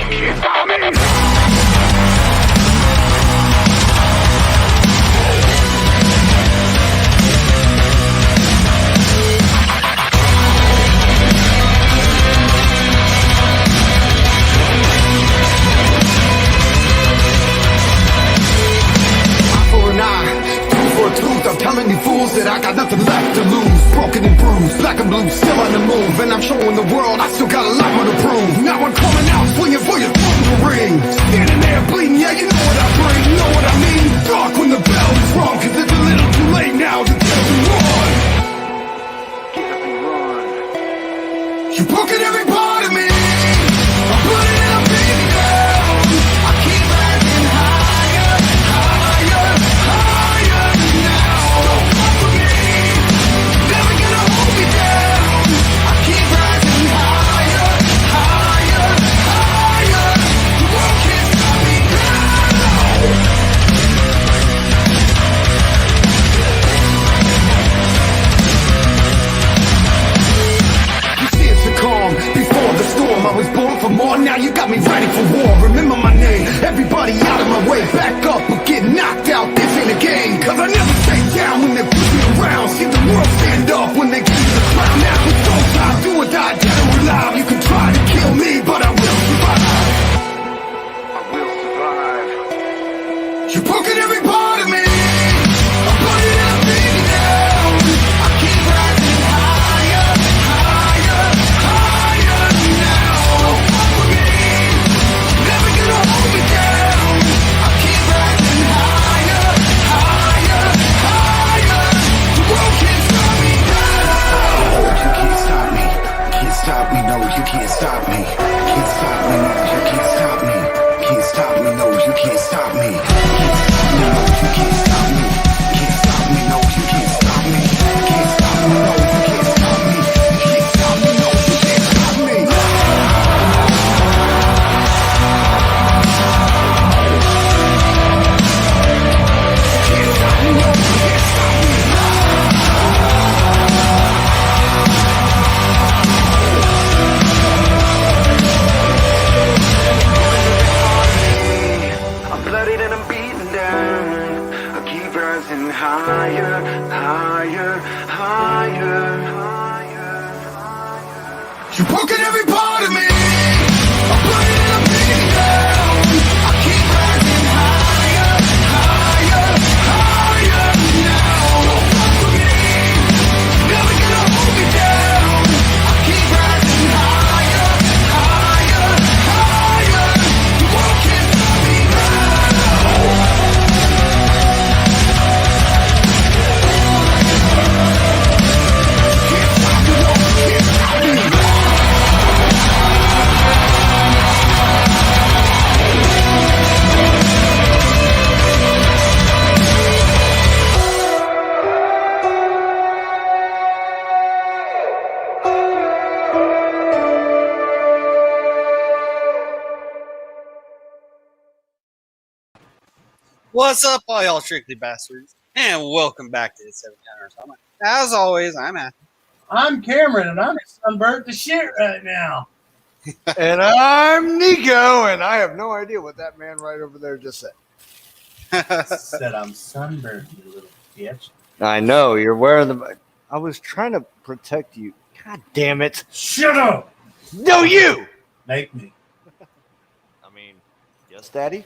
Can't stop me. I'm telling you fools that I got nothing left to lose. Broken and bruised, black and blue, still on the move. And I'm showing the world I still got a lot more to prove. Now I'm coming out, swinging for your phone to ring. Standing there bleeding, yeah, you know what I bring. Know what I mean? Dark when the bell is rung, cause it's a little too late now to tell me run. Get up and run. You're broken every part of me. I'm putting it up in down. I keep rising higher, higher, higher now. Don't come for me. Never gonna hold me down. I keep rising higher, higher, higher. The world can't stop me now. You see it's a calm before the storm. I was born for more, now you got me ready for war. Remember my name, everybody out of my way. Back up or get knocked out, this ain't a game. Cause I never stay down when they push me around. See the world stand up when they give me the crown. Now it's go time, do or die, dead or alive. You can try to kill me, but I will survive. I will survive. You're broken every part of me. I'm putting everything down. I keep rising higher, higher, higher now. Don't fuck with me. Never gonna hold me down. I keep rising higher, higher, higher. The world can't stop me now. You can't stop me. Can't stop me. No, you can't stop me. Can't stop me. No, you can't stop me. Can't stop me. No, you can't stop me. Can't stop me. No, you can't stop me. Can't stop me. No, you can't stop me. Can't stop me. No, you can't stop me. Can't stop me. No, you can't stop me. Can't stop me. No, you can't stop me. I'm bloodied and I'm beaten down. I keep rising higher, higher, higher, higher. You're broken every part of me. I'm putting everything down. I keep rising higher, higher, higher now. Don't fuck with me. Never gonna hold me down. I keep rising higher, higher, higher. The world can't stop me now. Can't stop me, no, can't stop me. What's up, all y'all strictly bastards, and welcome back to the 7 Counters. As always, I'm Athen. I'm Cameron, and I'm sunburnt to shit right now. And I'm Niko, and I have no idea what that man right over there just said. Said I'm sunburnt, you little bitch. I know, you're wearing the... I was trying to protect you. God damn it. Shut up! No, you! Make me. I mean, yes, Daddy?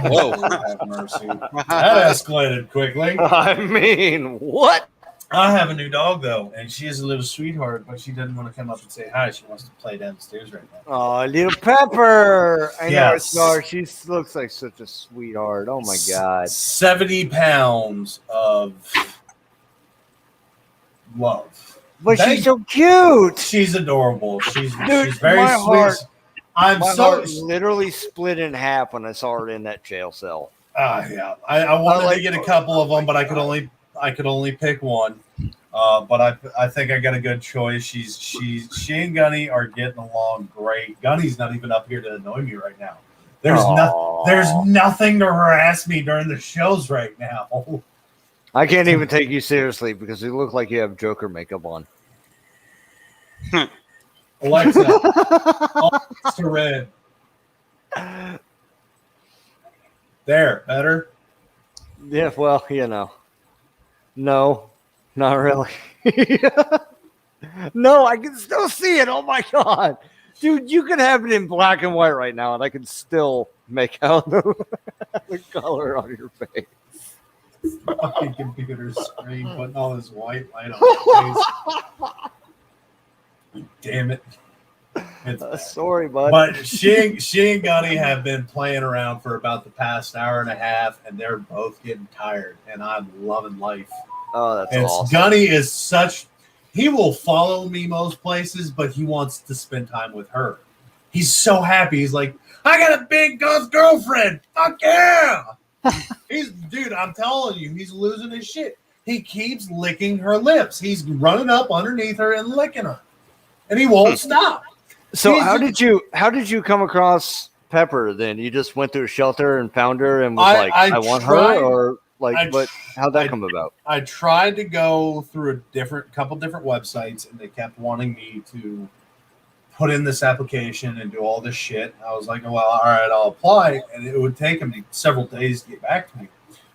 Whoa. Have mercy. That escalated quickly. I mean, what? I have a new dog, though, and she is a little sweetheart, but she doesn't want to come up and say hi. She wants to play downstairs right now. Oh, little Pepper. I know Yes. it's not. She looks like such a sweetheart. Oh, my God. 70 pounds of love. But Thank- she's so cute. She's adorable. She's Dude, very my sweet. heart- I'm My so heart literally split in half when I saw her in that jail cell. yeah. I wanted to get a couple of them, but I could only pick one. But I think I got a good choice. She and Gunny are getting along great. Gunny's not even up here to annoy me right now. There's nothing to harass me during the shows right now. I can't even take you seriously because you look like you have Joker makeup on. Alexa, off to red. There, better. Yeah, well, no, not really. No, I can still see it. Oh my god, dude, you could have it in black and white right now, and I can still make out the color on your face. Fucking computer screen putting all this white light on my face. Damn it. It's bad. Sorry, bud. But she and Gunny have been playing around for about the past hour and a half, and they're both getting tired, and I'm loving life. Oh, that's And awesome. Gunny is such, he will follow me most places, but he wants to spend time with her. He's so happy. He's like, I got a big girlfriend. Fuck yeah. Dude, I'm telling you, he's losing his shit. He keeps licking her lips. He's running up underneath her and licking her. And he won't stop. So He's- how did you come across Pepper then? You just went to a shelter and found her and was I want tried- her, or like I how'd that I- come about? I tried to go through a couple different websites, and they kept wanting me to put in this application and do all this shit. I was like, well, all right, I'll apply, and it would take them several days to get back to me.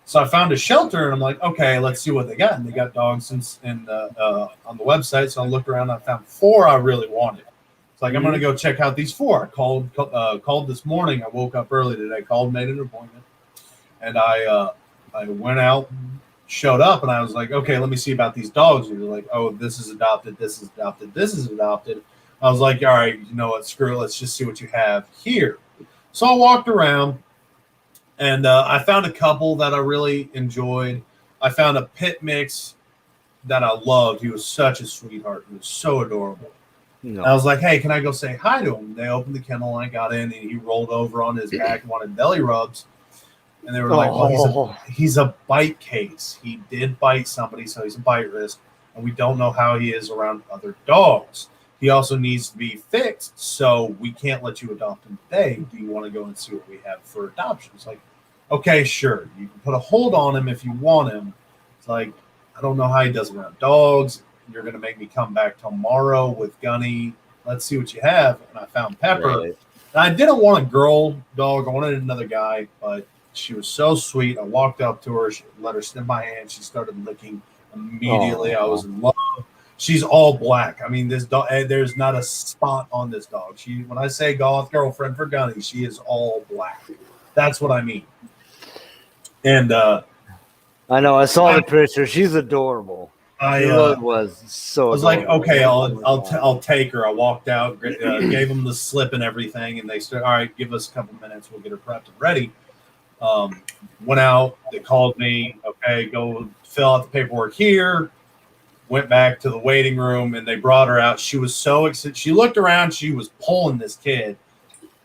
So I found a shelter, and I'm like, okay, let's see what they got. And they got dogs on the website. So I looked around, and I found 4 I really wanted. It's like, I'm going to go check out these 4. I called this morning. I woke up early today, made an appointment, and I went out, showed up, and I was like, okay, let me see about these dogs. And they're like, oh, this is adopted, this is adopted, this is adopted. I was like, all right, you know what, screw it, let's just see what you have here. So I walked around, and I found a couple that I really enjoyed. I found a pit mix that I loved. He was such a sweetheart. He was so adorable. No. I was like, hey, can I go say hi to him? They opened the kennel, and I got in, and he rolled over on his back and wanted belly rubs. And they were like, well, he's a bite case. He did bite somebody, so he's a bite risk. And we don't know how he is around other dogs. He also needs to be fixed, so we can't let you adopt him today. Do you want to go and see what we have for adoption? It's like, okay, sure. You can put a hold on him if you want him. It's like, I don't know how he does around dogs. You're going to make me come back tomorrow with Gunny. Let's see what you have. And I found Pepper. Right. And I didn't want a girl dog. I wanted another guy, but she was so sweet. I walked up to her, let her sniff my hand. She started licking immediately. I was in love. She's all black. I mean, this dog. There's not a spot on this dog. When I say goth girlfriend for Gunny, she is all black. That's what I mean. And I know. I saw the picture. She's adorable. I She really was so. I was like, adorable. okay, I'll take her. I walked out, gave them the slip and everything, and they said, all right, give us a couple minutes. We'll get her prepped and ready. Went out. They called me. Okay, go fill out the paperwork here. Went back to the waiting room, and they brought her out. She was so excited. She looked around. She was pulling this kid.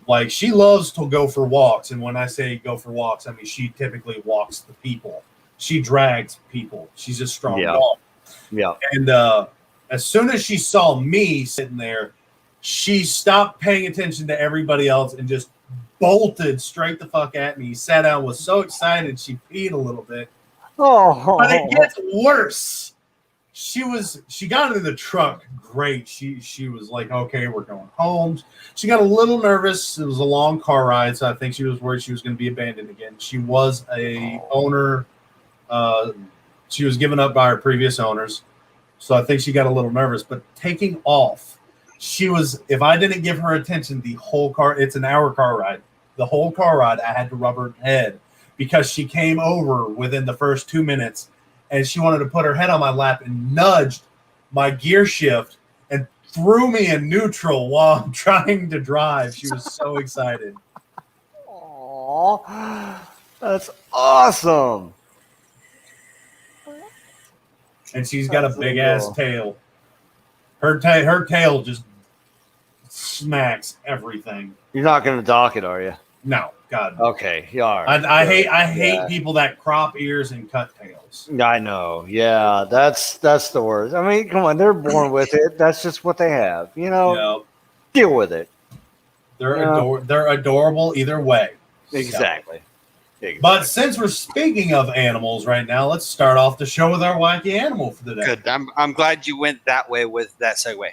Like, she loves to go for walks. And when I say go for walks, I mean she typically walks the people. She drags people. She's a strong dog. Yeah. And as soon as she saw me sitting there, she stopped paying attention to everybody else and just bolted straight the fuck at me. Sat down, was so excited, she peed a little bit. Oh, But it gets worse. She got into the truck great. She was like, okay, we're going home. She got a little nervous. It was a long car ride, so I think she was worried she was going to be abandoned again. She was a owner. She was given up by her previous owners, so I think she got a little nervous. But taking off, if I didn't give her attention, the whole car, it's an hour car ride. The whole car ride, I had to rub her head because she came over within the first 2 minutes. And she wanted to put her head on my lap and nudged my gear shift and threw me in neutral while I'm trying to drive. She was so excited. Aw, that's awesome. And she's got That's a big ass cool. tail. Her tail just smacks everything. You're not going to dock it, are you? No, God. Okay, you are. I hate Yeah. people that crop ears and cut tails. I know. Yeah, that's the worst. I mean, come on, they're born with it. That's just what they have. You know, Deal with it. they're adorable either way. Exactly. But since we're speaking of animals right now, let's start off the show with our wacky animal for the day. Good. I'm glad you went that way with that segue.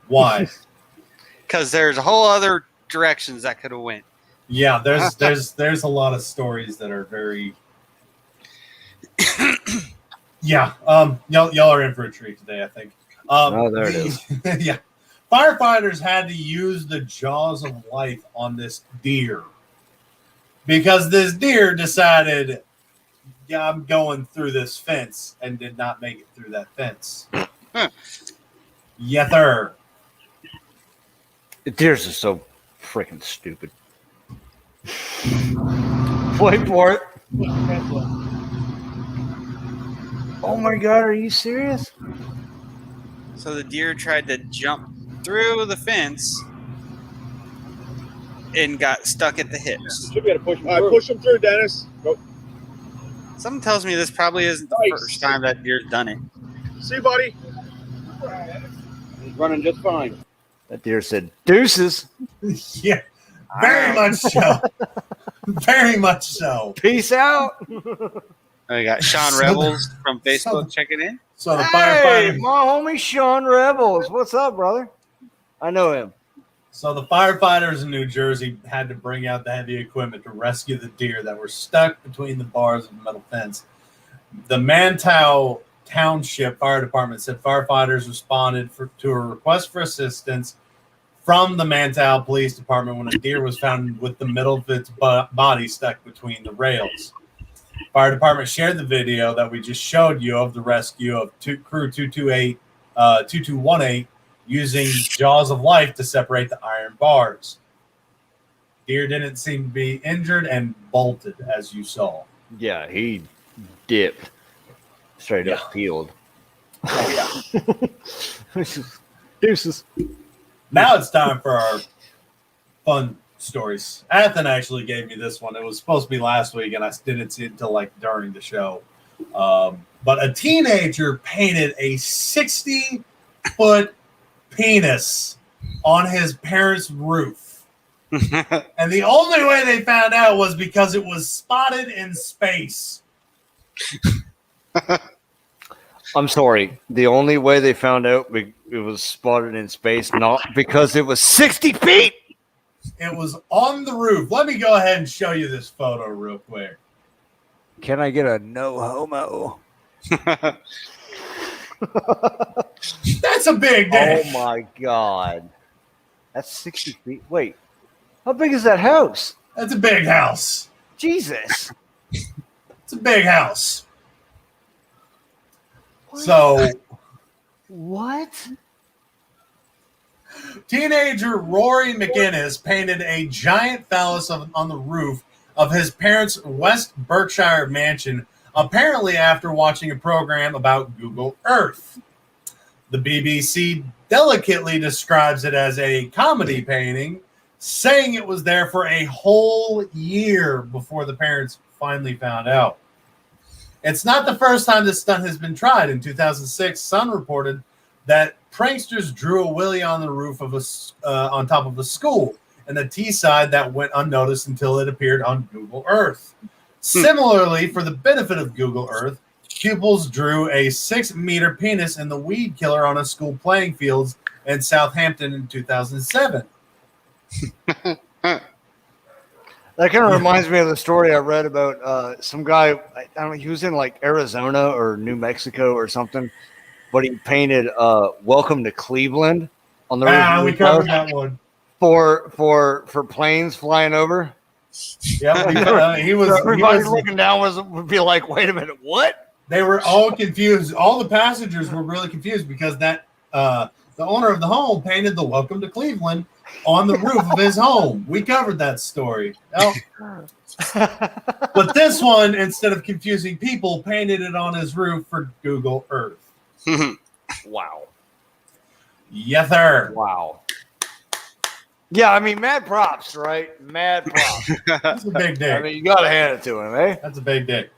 Why? Because there's a whole other directions that could have went. Yeah, there's a lot of stories that are very. Yeah, y'all are in for a treat today, I think. Oh, there it is. Yeah, firefighters had to use the jaws of life on this deer because this deer decided, yeah, I'm going through this fence, and did not make it through that fence. Yes, sir. Deers are so freaking stupid. Wait for it. Oh my god, are you serious? So the deer tried to jump through the fence and got stuck at the hips. Should be able to push him through. Push him through, Dennis. Go. Something tells me this probably isn't the Nice. first time that deer's done it. See, buddy? He's running just fine. That deer said, deuces. Yeah, very much so. Very much so. Peace out. We got Sean Rebels from Facebook checking in. So the Hey, firefighter. my homie Sean Rebels. What's up, brother? I know him. So the firefighters in New Jersey had to bring out the heavy equipment to rescue the deer that were stuck between the bars of the metal fence. The Mantow Township Fire Department said firefighters responded to a request for assistance from the Mantow Police Department when a deer was found with the middle of its body stuck between the rails. Fire department shared the video that we just showed you of the rescue of crew 2218 using jaws of life to separate the iron bars. Deer didn't seem to be injured and bolted, as you saw. Yeah, he dipped. Straight up peeled. Oh, yeah. Deuces. Now it's time for our fun stories. Athen actually gave me this one. It was supposed to be last week, and I didn't see it until like during the show. But a teenager painted a 60-foot penis on his parents' roof. And the only way they found out was because it was spotted in space. I'm sorry. The only way they found out it was spotted in space, not because it was 60 feet. It was on the roof. Let me go ahead and show you this photo real quick. Can I get a no homo? That's a big day. Oh my god. That's 60 feet. Wait. How big is that house? That's a big house. Jesus. It's a big house. So, What? teenager Rory McInnes painted a giant phallus on the roof of his parents' West Berkshire mansion, apparently after watching a program about Google Earth. The BBC delicately describes it as a comedy painting, saying it was there for a whole year before the parents finally found out. It's not the first time this stunt has been tried. In 2006, Sun reported that pranksters drew a willy on the roof of on top of a school, and the T-side that went unnoticed until it appeared on Google Earth. Similarly, for the benefit of Google Earth, pupils drew a 6-meter penis in the weed killer on a school playing fields in Southampton in 2007. That kind of reminds me of the story I read about some guy. I don't know, he was in like Arizona or New Mexico or something, but he painted "Welcome to Cleveland" on the roof of We his covered house that one. for planes flying over. Yeah, he was. Everybody looking down would be like, "Wait a minute, what?" They were all confused. All the passengers were really confused because that the owner of the home painted the "Welcome to Cleveland" on the roof of his home. We covered that story. Oh. But this one, instead of confusing people, painted it on his roof for Google Earth. Wow. Yes, sir. Wow. Yeah, I mean, mad props, right? Mad props. That's a big dick. I mean, you got to hand it to him, eh? That's a big dick.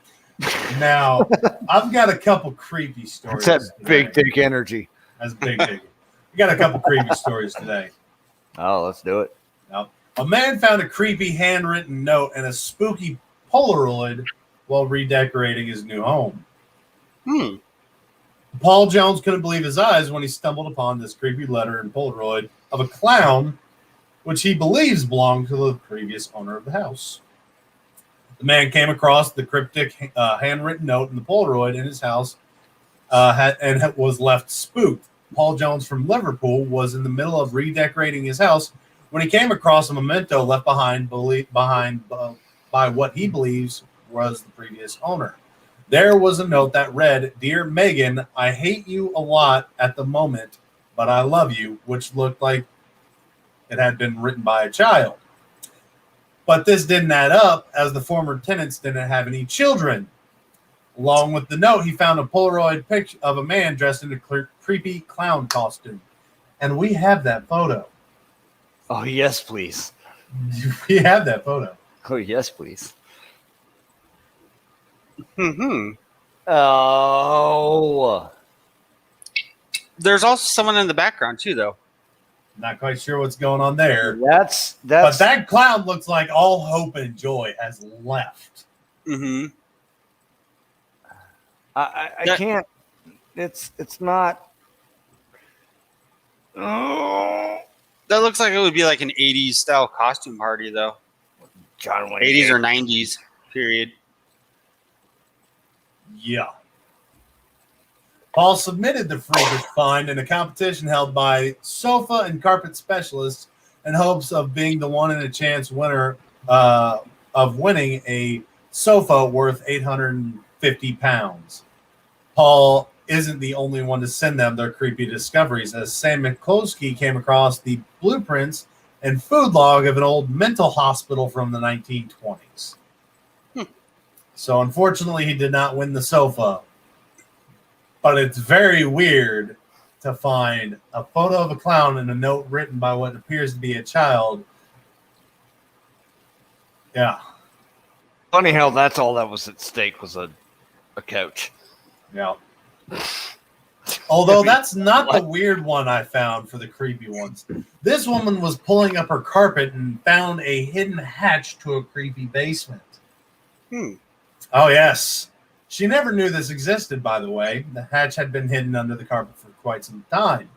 Now, I've got a couple creepy stories. That's that big today. dick energy. That's big dick. We got a couple creepy stories today. Oh, let's do it. Now, a man found a creepy handwritten note and a spooky Polaroid while redecorating his new home. Paul Jones couldn't believe his eyes when he stumbled upon this creepy letter and Polaroid of a clown, which he believes belonged to the previous owner of the house. The man came across the cryptic handwritten note in the Polaroid in his house and was left spooked. Paul Jones from Liverpool was in the middle of redecorating his house when he came across a memento left behind by what he believes was the previous owner. There was a note that read, "Dear Megan, I hate you a lot at the moment, but I love you," which looked like it had been written by a child. But this didn't add up, as the former tenants didn't have any children. Along with the note, he found a Polaroid picture of a man dressed in a creepy clown costume. And we have that photo. Oh, yes, please. We have that photo. Oh, yes, please. Hmm. Oh. There's also someone in the background too, though. Not quite sure what's going on there. That's But that clown looks like all hope and joy has left. Mm-hmm. I can't. It's not. Oh, That looks like it would be like an 80s style costume party, though. John Wayne. 80s or 90s, period. Yeah. Paul submitted the freakish find in a competition held by sofa and carpet specialists in hopes of being the one in a chance winner of winning a sofa worth 850 pounds. Paul isn't the only one to send them their creepy discoveries, as Sam McCloskey came across the blueprints and food log of an old mental hospital from the 1920s. So unfortunately, he did not win the sofa. But it's very weird to find a photo of a clown and a note written by what appears to be a child. Yeah. Funny how that's all that was at stake was a couch. Yeah. Although that's not the weird one I found for the creepy ones. This woman was pulling up her carpet and found a hidden hatch to a creepy basement. Oh, yes. She never knew this existed, by the way. The hatch had been hidden under the carpet for quite some time.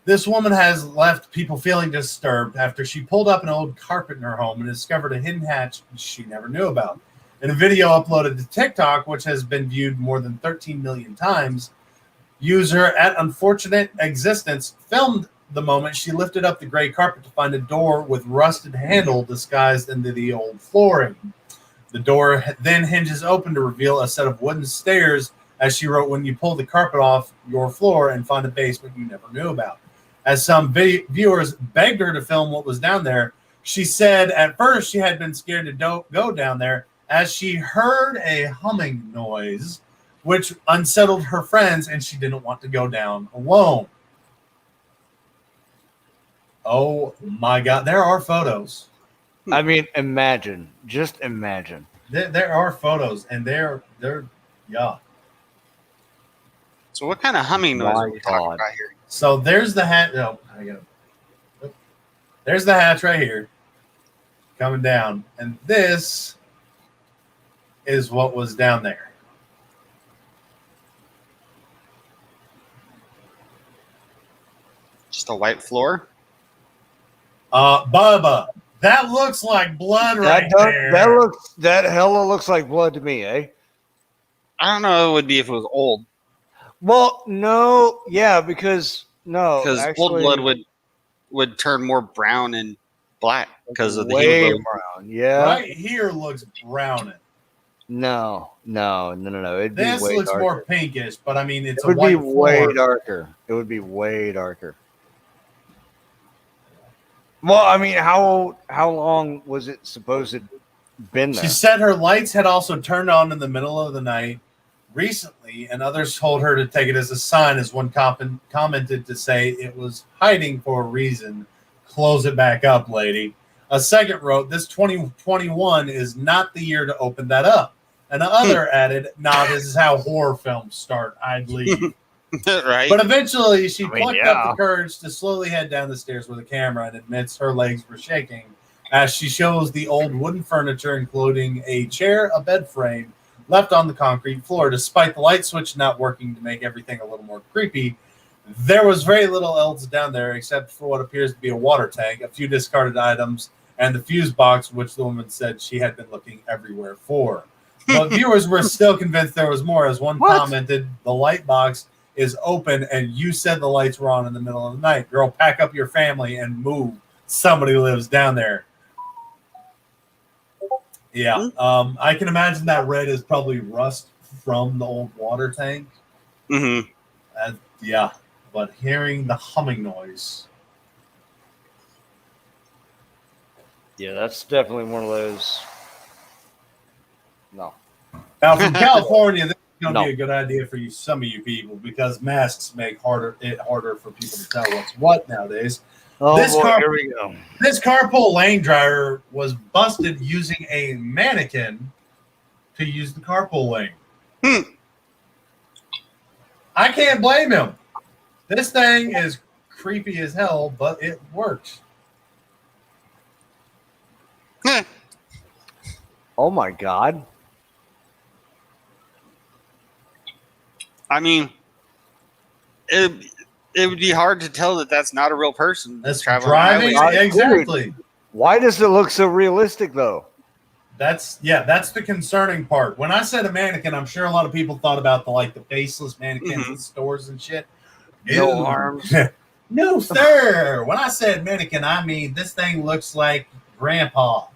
This woman has left people feeling disturbed after she pulled up an old carpet in her home and discovered a hidden hatch she never knew about. In a video uploaded to TikTok, which has been viewed more than 13 million times, user at Unfortunate Existence filmed the moment she lifted up the gray carpet to find a door with rusted handle disguised into the old flooring. The door then hinges open to reveal a set of wooden stairs, as she wrote, "When you pull the carpet off your floor and find a basement you never knew about." As some viewers begged her to film what was down there, she said at first she had been scared to go down there, as she heard a humming noise, which unsettled her friends, and she didn't want to go down alone. Oh my God, there are photos. I mean, imagine. Just imagine. There are photos, and they're yeah. So what kind of humming noise are we talking about here? So there's the hatch. Oh, there's the hatch right here, coming down, and this is what was down there. Just a white floor? Bubba, that looks like blood right there. That hella looks like blood to me, eh? I don't know. It would be if it was old. Well, no, yeah, because old blood would turn more brown and black because of the way hemoglobin. brown. Yeah, Right here looks brownish. No. It'd This be way looks darker. more pinkish, but I mean, it's It would a white be way floor. darker. It would be way darker. Well, I mean, how long was it supposed to been there? She said her lights had also turned on in the middle of the night recently, and others told her to take it as a sign, as one commented to say it was hiding for a reason. Close it back up, lady. A second wrote, "This 2021 is not the year to open that up." And the other added, "Nah, this is how horror films start. I'd leave." Right? But eventually, she plucked yeah. up the courage to slowly head down the stairs with a camera, and admits her legs were shaking as she shows the old wooden furniture, including a chair, a bed frame, left on the concrete floor. Despite the light switch not working to make everything a little more creepy, there was very little else down there except for what appears to be a water tank, a few discarded items, and the fuse box, which the woman said she had been looking everywhere for. But viewers were still convinced there was more, as one commented, the light box is open and you said the lights were on in the middle of the night. Girl, pack up your family and move. Somebody lives down there. Yeah, I can imagine that red is probably rust from the old water tank. Mm-hmm. Yeah, but hearing the humming noise. Yeah, that's definitely one of those. No. Now, from California, this is going to No. be a good idea for you, some of you people, because masks make it harder for people to tell what's what nowadays. Oh, This boy, car- here we go. This carpool lane driver was busted using a mannequin to use the carpool lane. I can't blame him. This thing is creepy as hell, but it works. Oh, my God. I mean, it would be hard to tell that that's not a real person That's traveling driving. the highway. Exactly. Why does it look so realistic, though? That's the concerning part. When I said a mannequin, I'm sure a lot of people thought about the faceless mannequins in stores and shit. No Ew. arms. No, sir. When I said mannequin, I mean this thing looks like Grandpa.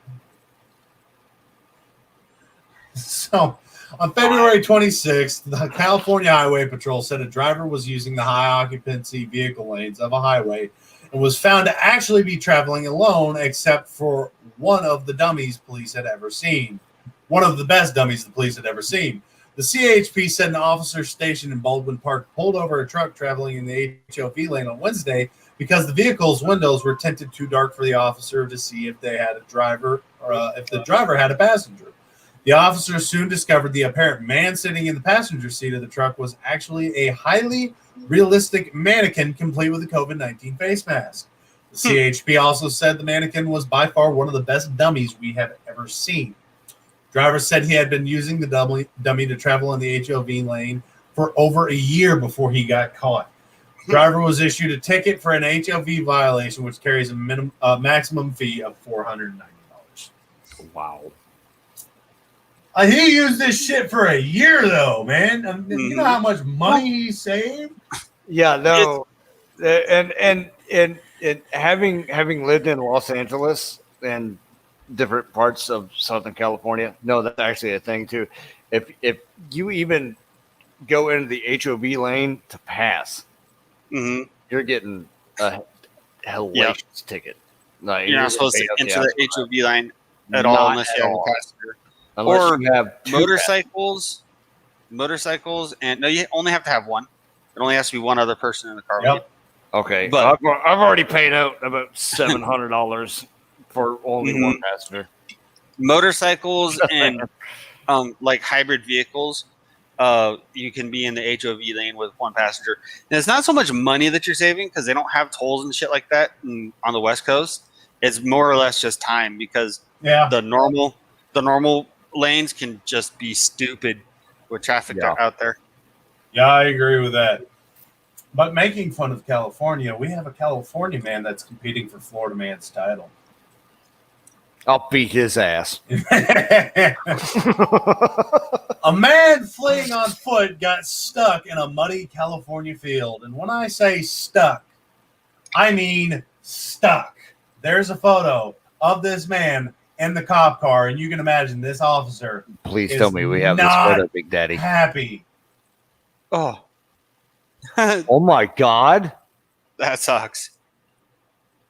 So, on February 26th, the California Highway Patrol said a driver was using the high occupancy vehicle lanes of a highway and was found to actually be traveling alone, except for one of the dummies police had ever seen. One of the best dummies the police had ever seen. The CHP said an officer stationed in Baldwin Park pulled over a truck traveling in the HOV lane on Wednesday because the vehicle's windows were tinted too dark for the officer to see if they had a driver or if the driver had a passenger. The officer soon discovered the apparent man sitting in the passenger seat of the truck was actually a highly realistic mannequin complete with a COVID-19 face mask. The CHP also said the mannequin was by far one of the best dummies we have ever seen. Driver said he had been using the dummy to travel in the HOV lane for over a year before he got caught. Driver was issued a ticket for an HOV violation, which carries a maximum fee of $490. Wow. He used this shit for a year, though, man. You know how much money he saved? Yeah, no. And having lived in Los Angeles and different parts of Southern California, no, that's actually a thing too. If you even go into the HOV lane to pass, you're getting a hellacious ticket. No, You're not supposed to enter the HOV line at all unless you have a passenger. Unless Or you have two motorcycles, and no, you only have to have one. It only has to be one other person in the car. Yep. With Okay, But- I've already paid out about $700 for only one passenger. Motorcycles and like hybrid vehicles, you can be in the HOV lane with one passenger. And it's not so much money that you're saving because they don't have tolls and shit like that on the West Coast. It's more or less just time because the normal lanes can just be stupid with traffic out there. Yeah, I agree with that. But making fun of California, we have a California man that's competing for Florida man's title. I'll beat his ass. A man fleeing on foot got stuck in a muddy California field. And when I say stuck, I mean stuck. There's a photo of this man in the cop car, and you can imagine this officer. Please is tell me we have this not photo, Big Daddy. happy. Oh, Oh my God. that sucks.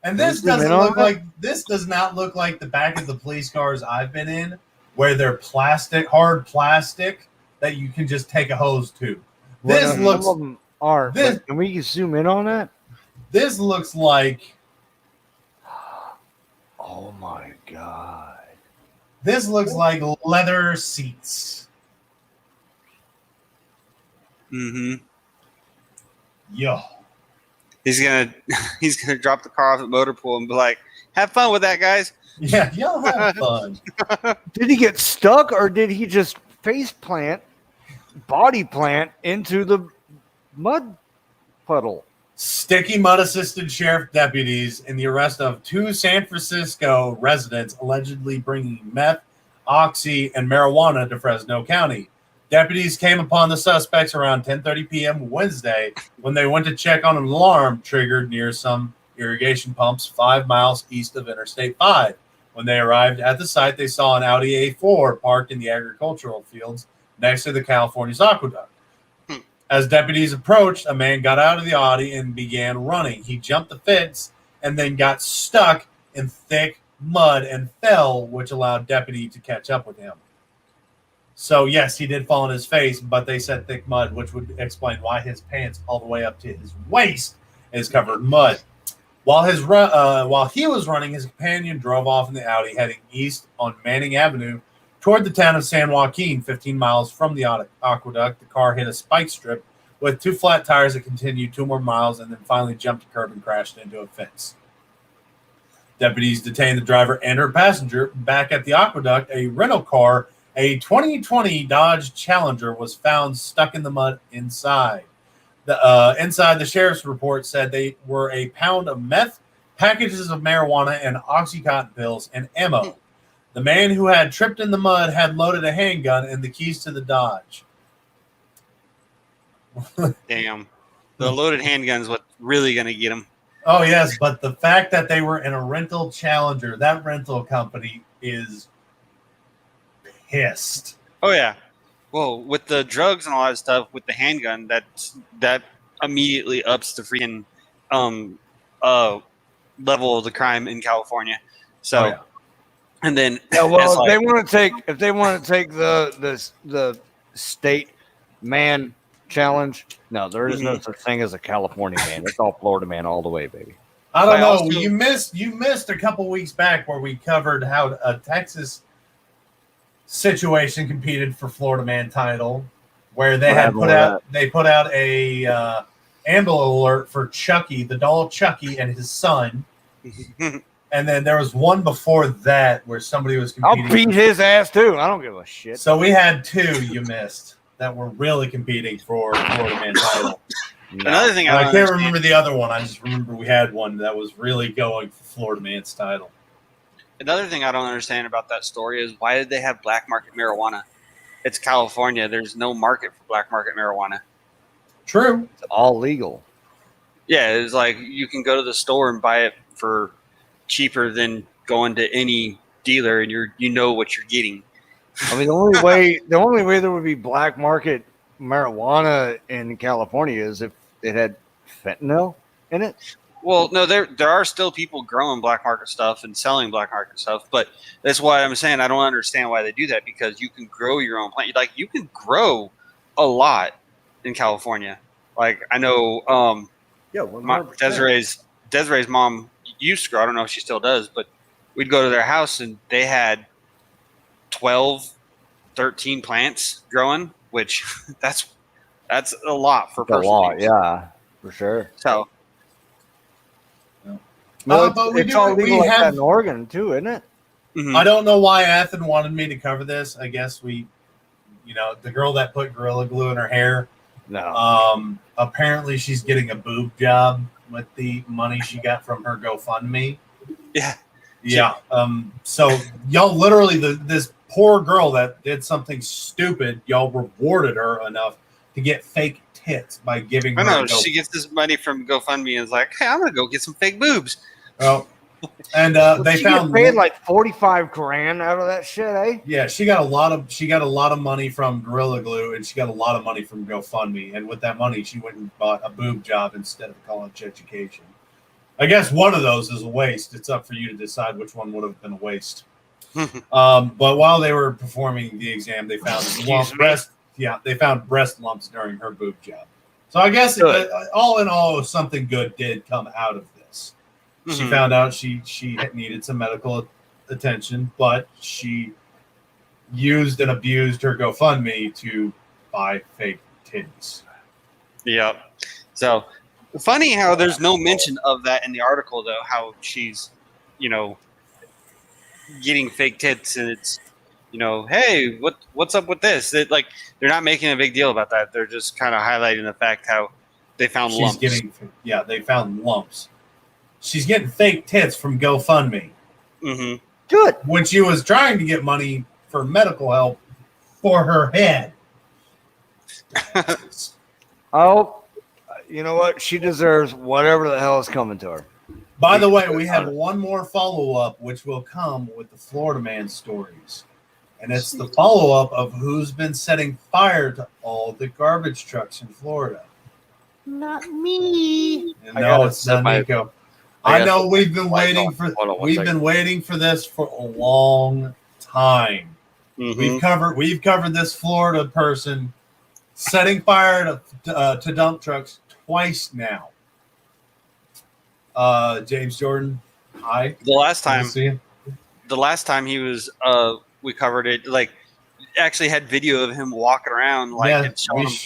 And this Can you zoom doesn't in on look that? like this does not look like the back of the police cars I've been in, where they're plastic, hard plastic that you can just take a hose to. This Well, looks some of them are. this- But can we zoom in on that? this looks like Oh my God. this looks like leather seats. Mm-hmm. Yo. He's gonna drop the car off at motor pool and be like, "Have fun with that, guys." Yeah, y'all have fun. Did he get stuck or did he just body plant into the mud puddle. Sticky mud assisted sheriff deputies in the arrest of 2 San Francisco residents allegedly bringing meth, oxy, and marijuana to Fresno County. Deputies came upon the suspects around 10:30 p.m. Wednesday when they went to check on an alarm triggered near some irrigation pumps 5 miles east of Interstate 5. When they arrived at the site, they saw an Audi A4 parked in the agricultural fields next to the California's aqueduct. As deputies approached, a man got out of the Audi and began running. He jumped the fence and then got stuck in thick mud and fell, which allowed deputy to catch up with him. So, yes, he did fall on his face, but they said thick mud, which would explain why his pants all the way up to his waist is covered in mud. While he was running, his companion drove off in the Audi, heading east on Manning Avenue toward the town of San Joaquin, 15 miles from the aqueduct. The car hit a spike strip with 2 flat tires that continued 2 more miles and then finally jumped a curb and crashed into a fence. Deputies detained the driver and her passenger. Back at the aqueduct, a rental car, a 2020 Dodge Challenger, was found stuck in the mud inside. Inside, the sheriff's report said they were a pound of meth, packages of marijuana, and Oxycontin pills, and ammo. The man who had tripped in the mud had loaded a handgun and the keys to the Dodge. Damn. The loaded handgun's what's really going to get him. Oh, yes, but the fact that they were in a rental Challenger, that rental company is pissed. Oh, yeah. Well, with the drugs and all that stuff, with the handgun, that immediately ups the freaking level of the crime in California. So, yeah. And then, Yeah, well, if they want to take the state man challenge, no, there is no such thing as a California man. It's all Florida man all the way, baby. I don't know. Also, you missed a couple weeks back where we covered how a Texas situation competed for Florida man title, where they put out a Amber Alert for Chucky, the doll Chucky, and his son. And then there was one before that where somebody was competing. I'll beat his ass too. I don't give a shit. So we had 2 you missed that were really competing for Florida man title. Another thing I can't remember the other one. I just remember we had one that was really going for Florida man's title. Another thing I don't understand about that story is why did they have black market marijuana? It's California. There's no market for black market marijuana. True. It's all legal. Yeah, it's like you can go to the store and buy it for cheaper than going to any dealer, and you know what you're getting. I mean, the only way there would be black market marijuana in California is if it had fentanyl in it. Well, no, there are still people growing black market stuff and selling black market stuff, but that's why I'm saying I don't understand why they do that, because you can grow your own plant. Like, you can grow a lot in California. Like, I know Desiree's mom used to grow. I don't know if she still does, but we'd go to their house and they had 12, 13 plants growing, which that's a lot for personal use. Yeah, for sure. So, well, but it's all legal like that in Oregon too, isn't it? mhm. I don't know why Athen wanted me to cover this. I guess the girl that put Gorilla Glue in her hair. No. Apparently she's getting a boob job with the money she got from her GoFundMe. Yeah. Yeah. So y'all literally this poor girl that did something stupid, y'all rewarded her enough to get fake tits by giving her. I know she gets this money from GoFundMe and is like, "Hey, I'm gonna go get some fake boobs." Oh, and they she found paid like $45,000 out of that shit, eh? Yeah, she got a lot of money from Gorilla Glue, and she got a lot of money from GoFundMe. And with that money, she went and bought a boob job instead of college education. I guess one of those is a waste. It's up for you to decide which one would have been a waste. But while they were performing the exam, they found breast. Yeah, they found breast lumps during her boob job. So I guess all in all, something good did come out of this. She found out she needed some medical attention, but she used and abused her GoFundMe to buy fake titties. Yep. So funny how there's no mention of that in the article, though, how she's, getting fake tits, and it's hey, what's up with this? Like they're not making a big deal about that. They're just kind of highlighting the fact how they found lumps. They found lumps. She's getting fake tits from GoFundMe. Mm-hmm. Good. When she was trying to get money for medical help for her head. Oh, you know what? She deserves whatever the hell is coming to her. By the way, we have one more follow-up, which will come with the Florida Man stories. And it's the follow-up of who's been setting fire to all the garbage trucks in Florida. Not me. No, it's not Niko. I know we've been waiting for this for a long time. Mm-hmm. We've covered this Florida person setting fire to dump trucks twice now. James Jordan, hi. The last Good to see you. he was, we covered it. Like, actually had video of him walking around, and showing him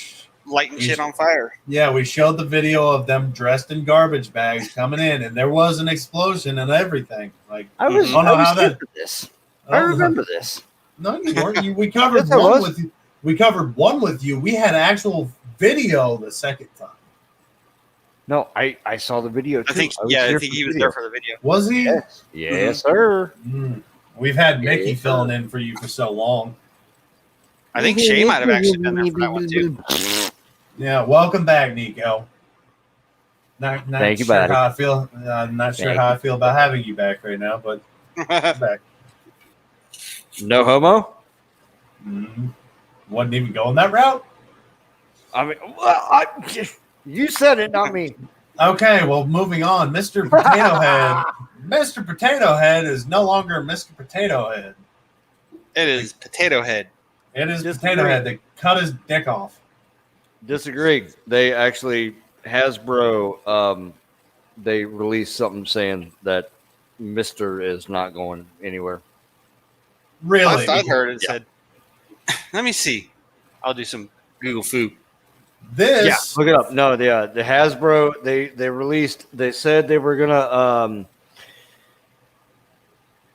lighting shit on fire. Yeah, we showed the video of them dressed in garbage bags coming in, and there was an explosion and everything. Like, I remember this. I remember this. No, you weren't. We covered one with you. We covered one with you. We had actual video the second time. No, I saw the video too. I think he was there for the video. Was he? Yes, sir. We've had Mickey filling in for you for so long. I think Chey might have actually been there for that one too. Yeah, welcome back, Niko. Not Thank you, sure buddy. how I feel. I'm not sure how I feel about having you back right now, but back. No homo? Wasn't even going that route. I mean, well, you said it, not me. Okay, well, moving on. Mr. Potato Head. Mr. Potato Head is no longer Mr. Potato Head. It is Potato Head. It is Potato Head. They cut his dick off. Disagree. They actually, Hasbro, they released something saying that Mr. is not going anywhere. Really? Last I heard it said, let me see. I'll do some Google foo. This look it up. No, the Hasbro they released. They said they were gonna.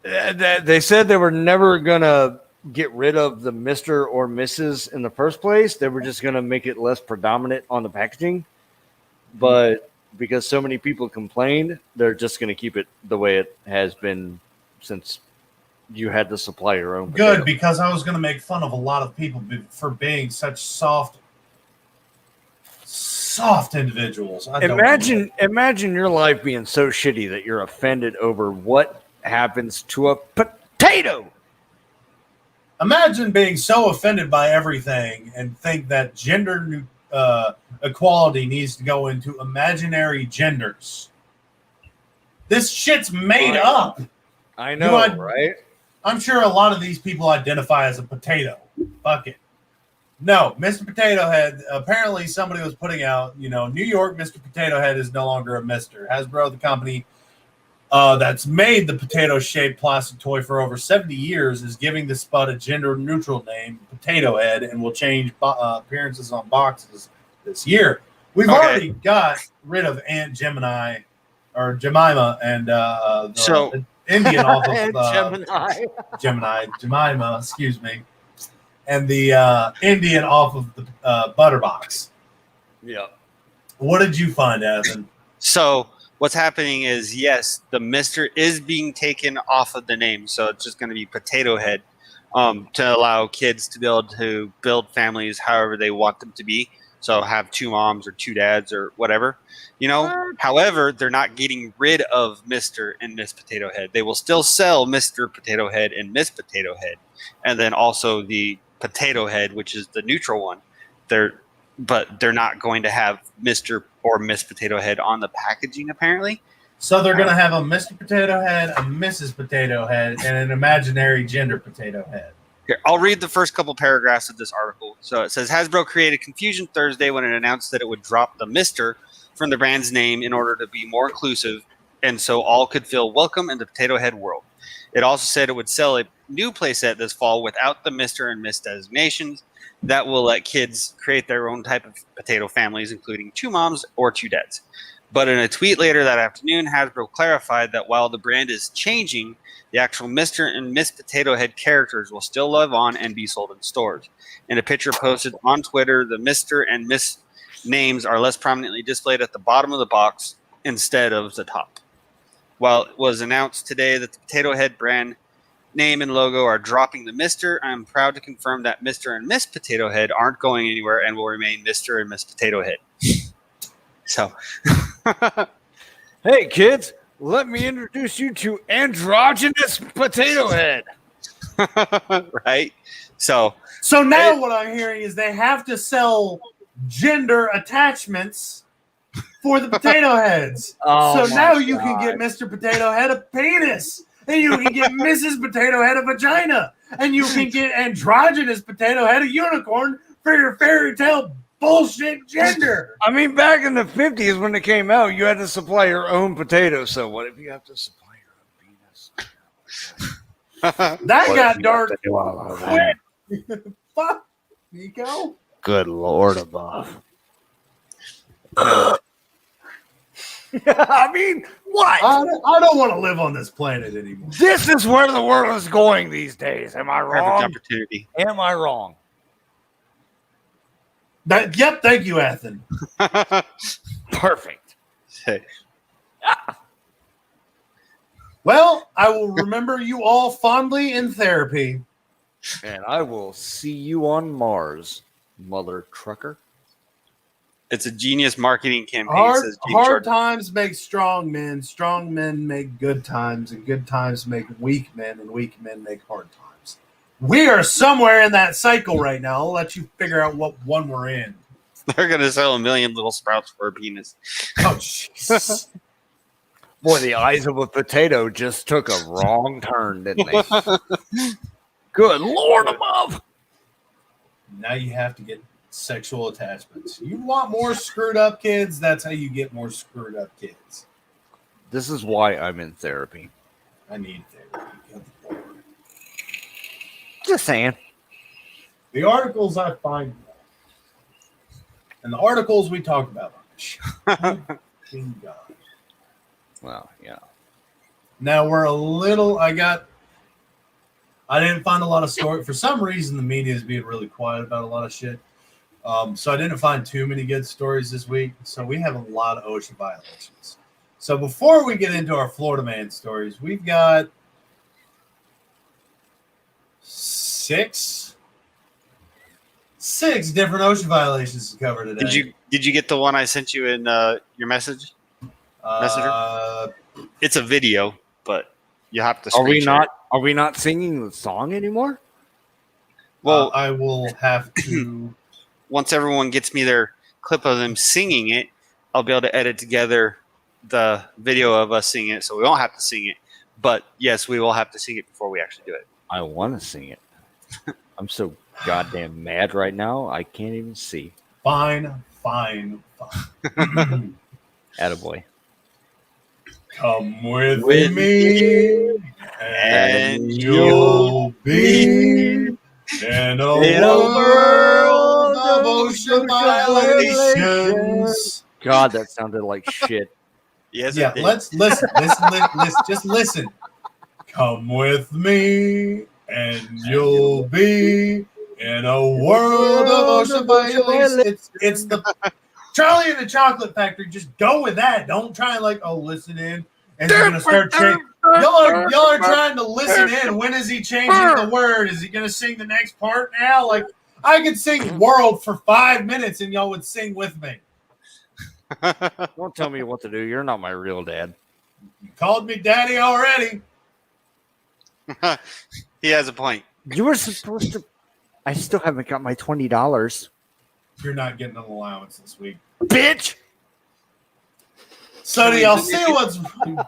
They said they were never gonna get rid of the Mr. or Mrs. in the first place. They were just gonna make it less predominant on the packaging. But because so many people complained, they're just gonna keep it the way it has been since you had to supply your own. Good, potato. because I was going to make fun of a lot of people for being such soft individuals. Imagine your life being so shitty that you're offended over what happens to a potato. Imagine being so offended by everything and think that gender equality needs to go into imaginary genders. This shit's made up. I know, right? I'm sure a lot of these people identify as a potato. Fuck it. No, Mr. Potato Head, apparently somebody was putting out, New York Mr. Potato Head is no longer a Mr. Hasbro, the company that's made the potato-shaped plastic toy for over 70 years, is giving the Spud a gender-neutral name, Potato Head, and will change appearances on boxes this year. We've already got rid of Aunt Jemima and the Indian off of Jemima, excuse me, and the Indian off of the Butterbox. Yeah. What did you find, Athen? So what's happening is, yes, the Mr. is being taken off of the name, so it's just going to be Potato Head to allow kids to be able to build families however they want them to be. So have two moms or two dads or whatever, However, they're not getting rid of Mr. and Miss Potato Head. They will still sell Mr. Potato Head and Miss Potato Head, and then also the Potato Head, which is the neutral one. But they're not going to have Mr. or Miss Potato Head on the packaging, apparently. So they're going to have a Mr. Potato Head, a Mrs. Potato Head, and an imaginary gender potato head. Here, I'll read the first couple paragraphs of this article. So it says, Hasbro created confusion Thursday when it announced that it would drop the Mr. from the brand's name in order to be more inclusive, and so all could feel welcome in the Potato Head world. It also said it would sell a new playset this fall without the Mr. and Miss designations that will let kids create their own type of potato families, including two moms or two dads. But in a tweet later that afternoon, Hasbro clarified that while the brand is changing, the actual Mr. and Miss Potato Head characters will still live on and be sold in stores. In a picture posted on Twitter, the Mr. and Miss names are less prominently displayed at the bottom of the box instead of the top. While it was announced today that the Potato Head brand name and logo are dropping the Mr., I'm proud to confirm that Mr. and Miss Potato Head aren't going anywhere and will remain Mr. and Miss Potato Head. So, Hey, kids, let me introduce you to Androgynous Potato Head. right? So now what I'm hearing is they have to sell gender attachments for the potato heads. Oh, So my now you can God. get Mr. Potato Head a penis, and you can get Mrs. Potato Head a vagina, and you can get Androgynous Potato Head a unicorn for your fairy tale bullshit gender. I mean, back in the 50s when it came out, you had to supply your own potatoes. So what if you have to supply your own penis? That What got if you dark have to do all of that? quick. Fuck, Niko. Good Lord above. I mean, what? I don't want to live on this planet anymore. This is where the world is going these days. Am I perfect wrong? opportunity. Am I wrong? Yep, thank you, Athen. Perfect. Hey, Well, I will remember you all fondly in therapy. And I will see you on Mars, mother trucker. it's a genius marketing campaign. Hard Says James Jordan. times make strong men make good times, and good times make weak men, and weak men make hard times. We are somewhere in that cycle right now. I'll let you figure out what one we're in. They're gonna sell 1 million little sprouts for a penis. Oh, jeez. Boy, the eyes of a potato just took a wrong turn, didn't they? Good Lord above. Now you have to get sexual attachments. You want more screwed up kids? That's how you get more screwed up kids. This is why I'm in therapy. I need therapy. Good Lord. Just saying. The articles I find and the articles we talk about on this show. Fucking God. Well, yeah. Now we're a little. I didn't find a lot of story. For some reason, the media is being really quiet about a lot of shit. So I didn't find too many good stories this week. So we have a lot of OSHA violations. So before we get into our Florida man stories, we've got six different OSHA violations to cover today. Did you get the one I sent you in your message? Messenger? It's a video, but you have to. Are we screen not? share it. Are we not singing the song anymore? Well, I will have to. once everyone gets me their clip of them singing it, I'll be able to edit together the video of us singing it, so we won't have to sing it. But yes, we will have to sing it before we actually do it. I want to sing it. I'm so goddamn mad right now. I can't even see. Fine. Attaboy. Come with With me, and you'll be in a world of OSHA violations. God, that sounded like shit. Yes, Yeah, it did. let's listen. Just listen. Come with me, and you'll be in a world of OSHA violations. It's the Charlie and the Chocolate Factory. Just go with that. Don't try and listen in. And you're gonna start changing. Y'all are trying to listen in. When is he changing the word? Is he gonna sing the next part now? Like I could sing "World" for 5 minutes, and y'all would sing with me. Don't tell me what to do. You're not my real dad. You called me daddy already. He has a point. You were supposed to. I still haven't got my $20. You're not getting an allowance this week. Bitch! So do y'all see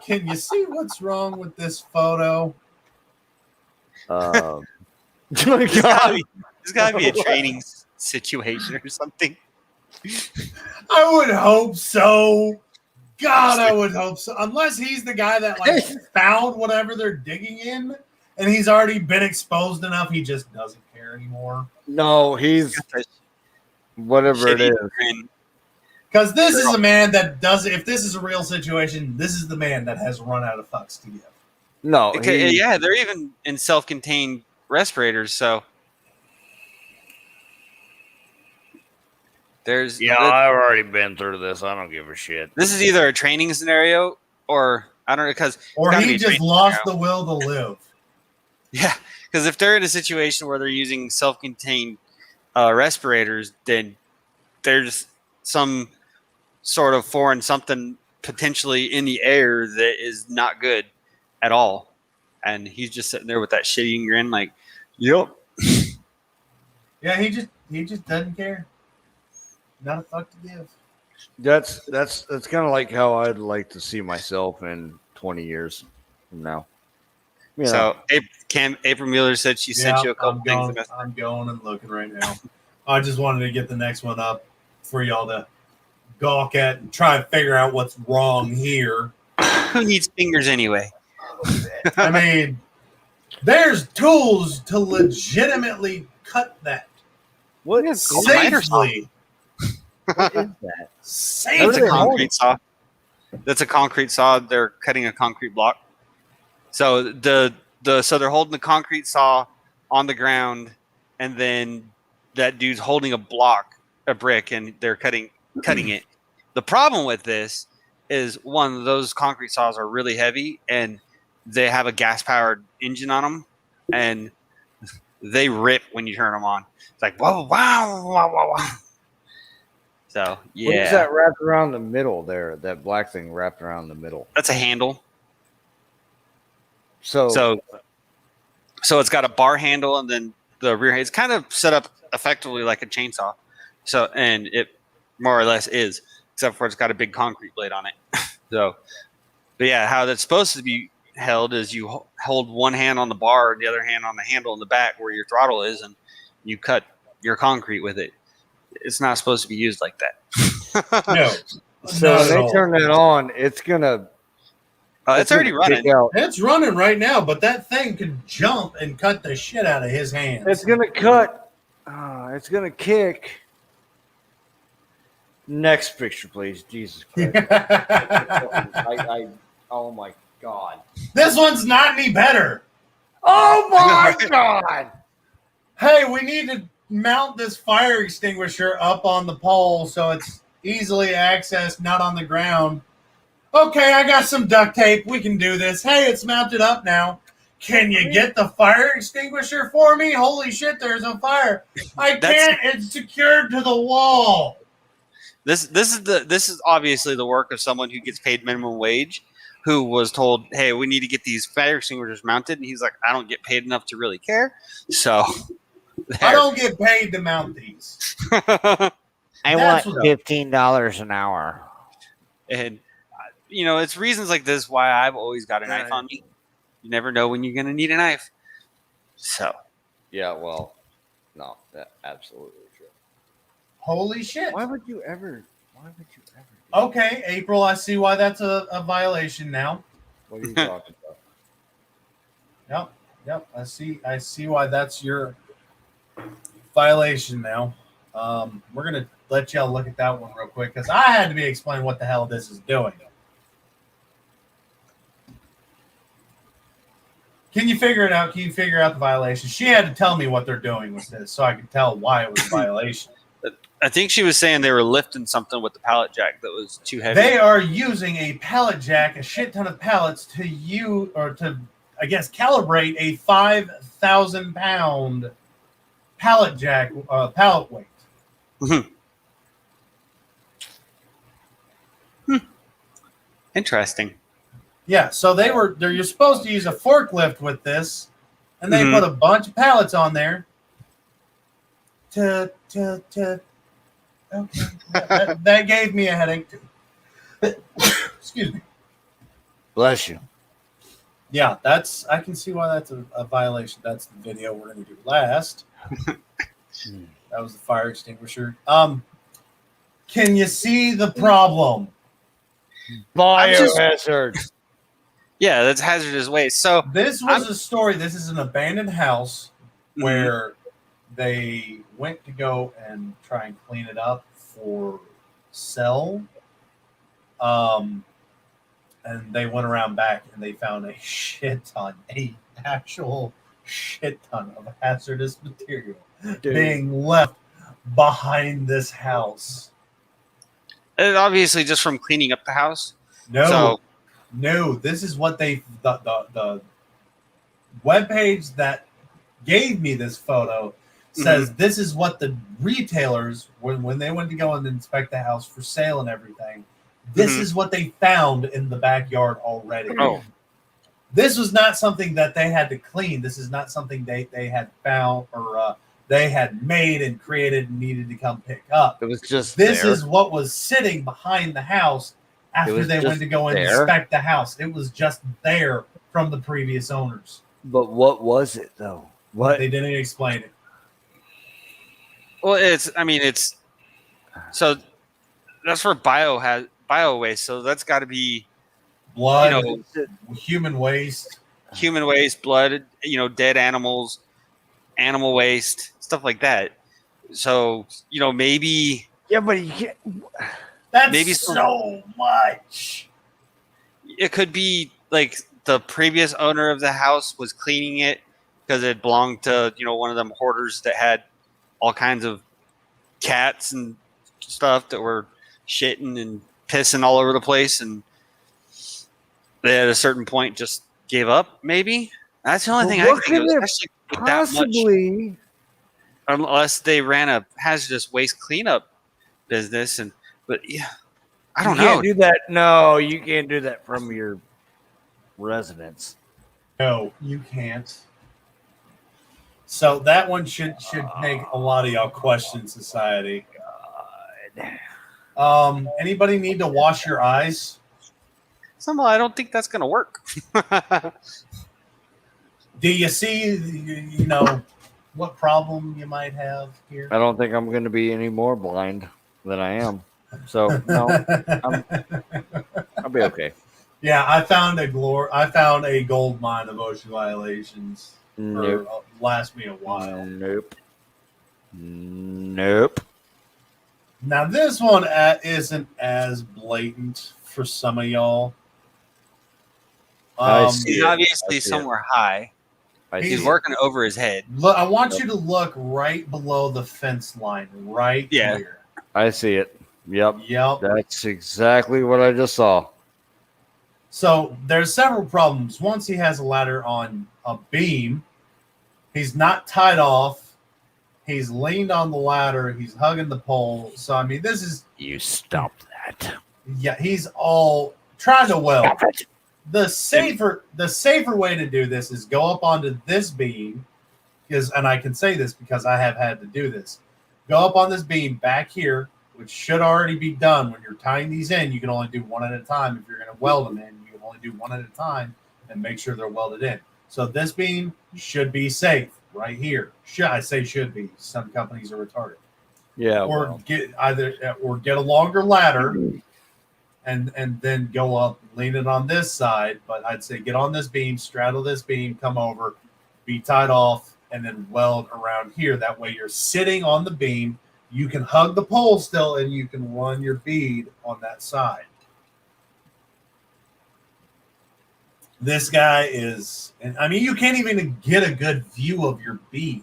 can you see what's wrong with this photo? Oh my There's God. gotta be a training situation or something. I would hope so. God, I would hope so. Unless he's the guy that found whatever they're digging in and he's already been exposed enough, he just doesn't care anymore. No, he's whatever it Shitty is. grin. Because this is a man that does. If this is a real situation, this is the man that has run out of fucks to give. No, Yeah, they're even in self-contained respirators. So there's I've already been through this. I don't give a shit. This is either a training scenario or I don't know because Or he just lost the will to live. Yeah, because if they're in a situation where they're using self-contained respirators, then there's some sort of foreign something potentially in the air that is not good at all. And he's just sitting there with that shitty grin like, yep. Yeah, he just doesn't care. Not a fuck to give. That's kind of like how I'd like to see myself in 20 years from now. You know. So April Mueller said she sent you a couple things. I'm going and looking right now. I just wanted to get the next one up for y'all to gawk at and try and figure out what's wrong here. Who needs fingers anyway? I mean, there's tools to legitimately cut that What is safely. What is that? Safely. That's a concrete saw. That's a concrete saw. They're cutting a concrete block. So so they're holding the concrete saw on the ground, and then that dude's holding a brick, and they're cutting it. The problem with this is one, those concrete saws are really heavy, and they have a gas-powered engine on them, and they rip when you turn them on. It's like wow, wow, wow, wow, wow. So yeah, What is that wrapped around the middle there? That black thing wrapped around the middle. that's a handle. So it's got a bar handle, and then the rear. It's kind of set up effectively like a chainsaw. So, and it more or less is, except for it's got a big concrete blade on it. So, but yeah, how that's supposed to be held is you hold one hand on the bar and the other hand on the handle in the back where your throttle is, and you cut your concrete with it. It's not supposed to be used like that. No. So when they turn that on, it's gonna. It's already running. It's running right now, but that thing could jump and cut the shit out of his hands. It's gonna cut. It's gonna kick. Next picture, please. Jesus Christ. Oh my God. This one's not any better. Oh my God. Hey, we need to mount this fire extinguisher up on the pole so it's easily accessed, not on the ground. Okay, I got some duct tape. We can do this. Hey, it's mounted up now. Can you get the fire extinguisher for me? Holy shit, there's a fire. I can't. It's secured to the wall. This is obviously the work of someone who gets paid minimum wage, who was told, "Hey, we need to get these fire extinguishers mounted," and he's like, "I don't get paid enough to really care." So I don't get paid to mount these. I want $15 an hour. And it's reasons like this why I've always got a knife on me. You never know when you're going to need a knife. So Yeah, well, no, that absolutely true. Holy shit. Why would you ever? Okay, April, I see why that's a violation now. What are you talking about? Yep. I see why that's your violation now. We're gonna let y'all look at that one real quick because I had to be explained what the hell this is doing. Can you figure it out? Can you figure out the violation? She had to tell me what they're doing with this so I could tell why it was a violation. I think she was saying they were lifting something with the pallet jack that was too heavy. They are using a pallet jack, a shit ton of pallets to calibrate a 5,000 pound pallet jack, pallet weight. Interesting. Yeah, so you're supposed to use a forklift with this, and they put a bunch of pallets on there. Okay, that gave me a headache too. Excuse me. Bless you. Yeah, I can see why that's a violation. That's the video we're going to do last. That was the fire extinguisher. Can you see the problem? Biohazard. Yeah, that's hazardous waste. So This was a story. This is an abandoned house where they went to go and try and clean it up for cell. And they went around back and they found a actual shit ton of hazardous material being left behind this house. And obviously, just from cleaning up the house. No, this is what the webpage that gave me this photo says this is what the retailers, when they went to go and inspect the house for sale and everything, this is what they found in the backyard already. Oh. This was not something that they had to clean. This is not something they had found or they had made and created and needed to come pick up. It was just this there. is what was sitting behind the house after they went to go and inspect the house. It was just there from the previous owners. But what was it though? What they didn't explain it. Well, it's so that's for bio waste. So that's got to be blood, human waste, blood, dead animals, animal waste, stuff like that. So maybe but you can't. That's maybe so much. It could be like the previous owner of the house was cleaning it because it belonged to one of them hoarders that had all kinds of cats and stuff that were shitting and pissing all over the place, and they at a certain point just gave up. Maybe that's the only thing I think of, especially with that much. Unless they ran a hazardous waste cleanup business, but yeah, I don't know. You can't do that. No, you can't do that from your residence. No, you can't. So that one should make a lot of y'all question society. Anybody need to wash your eyes? Somehow I don't think that's gonna work. Do you see what problem you might have here? I don't think I'm going to be any more blind than I am. So no, I'll be okay. Yeah, I found a gold mine of OSHA violations. Nope. Last me a while. Nope. Now this one isn't as blatant for some of y'all. He's obviously somewhere high. He's working over his head. Look, I want you to look right below the fence line, right here. I see it. Yep. That's exactly what I just saw. So there's several problems. Once he has a ladder on a beam, he's not tied off. He's leaned on the ladder. He's hugging the pole. So I mean, this is you stop that. Yeah, he's all trying to weld. The safer way to do this is go up onto this beam, and I can say this because I have had to do this. Go up on this beam back here, which should already be done. When you're tying these in, you can only do one at a time. If you're going to weld them in, you can only do one at a time and make sure they're welded in. So this beam should be safe right here. I say should be. Some companies are retarded. Yeah. Or get a longer ladder and then go up, lean it on this side. But I'd say get on this beam, straddle this beam, come over, be tied off, and then weld around here. That way you're sitting on the beam. You can hug the pole still, and you can run your bead on that side. This guy is, and I mean, you can't even get a good view of your bead.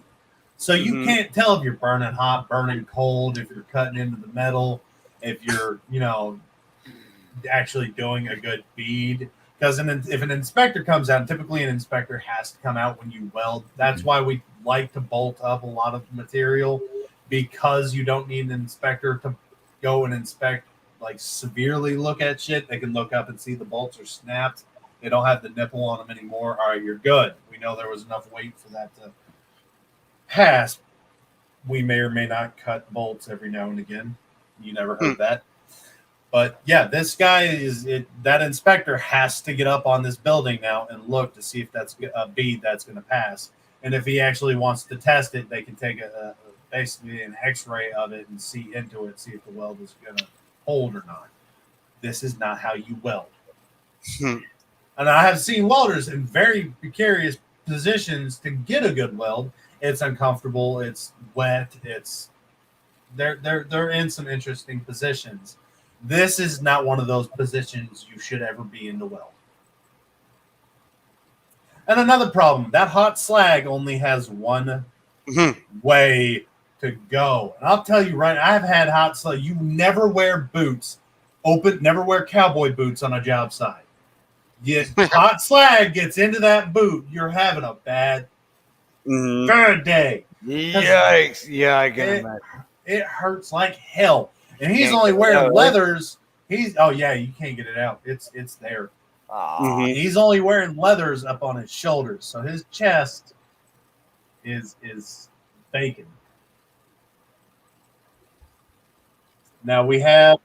So you can't tell if you're burning hot, burning cold, if you're cutting into the metal, if you're, actually doing a good bead. Because if an inspector comes out, and typically an inspector has to come out when you weld. That's why we like to bolt up a lot of material, because you don't need an inspector to go and inspect, like severely look at shit. They can look up and see the bolts are snapped. They don't have the nipple on them anymore. All right, you're good. We know there was enough weight for that to pass. We may or may not cut bolts every now and again. You never heard that. But yeah, this guy that inspector has to get up on this building now and look to see if that's a bead that's going to pass. And if he actually wants to test it, they can take basically an X-ray of it and see into it, see if the weld is going to hold or not. This is not how you weld. And I have seen welders in very precarious positions to get a good weld. It's uncomfortable. It's wet. They're in some interesting positions. This is not one of those positions you should ever be in the well. And another problem, that hot slag only has one way to go. And I'll tell you right, I've had hot slag. You never wear boots, never wear cowboy boots on a job site. Hot slag gets into that boot, you're having a bad day. Yikes. Yeah, I can imagine. It hurts like hell. And he's only wearing leathers. You can't get it out. It's there. He's only wearing leathers up on his shoulders, so his chest is vacant. Now we have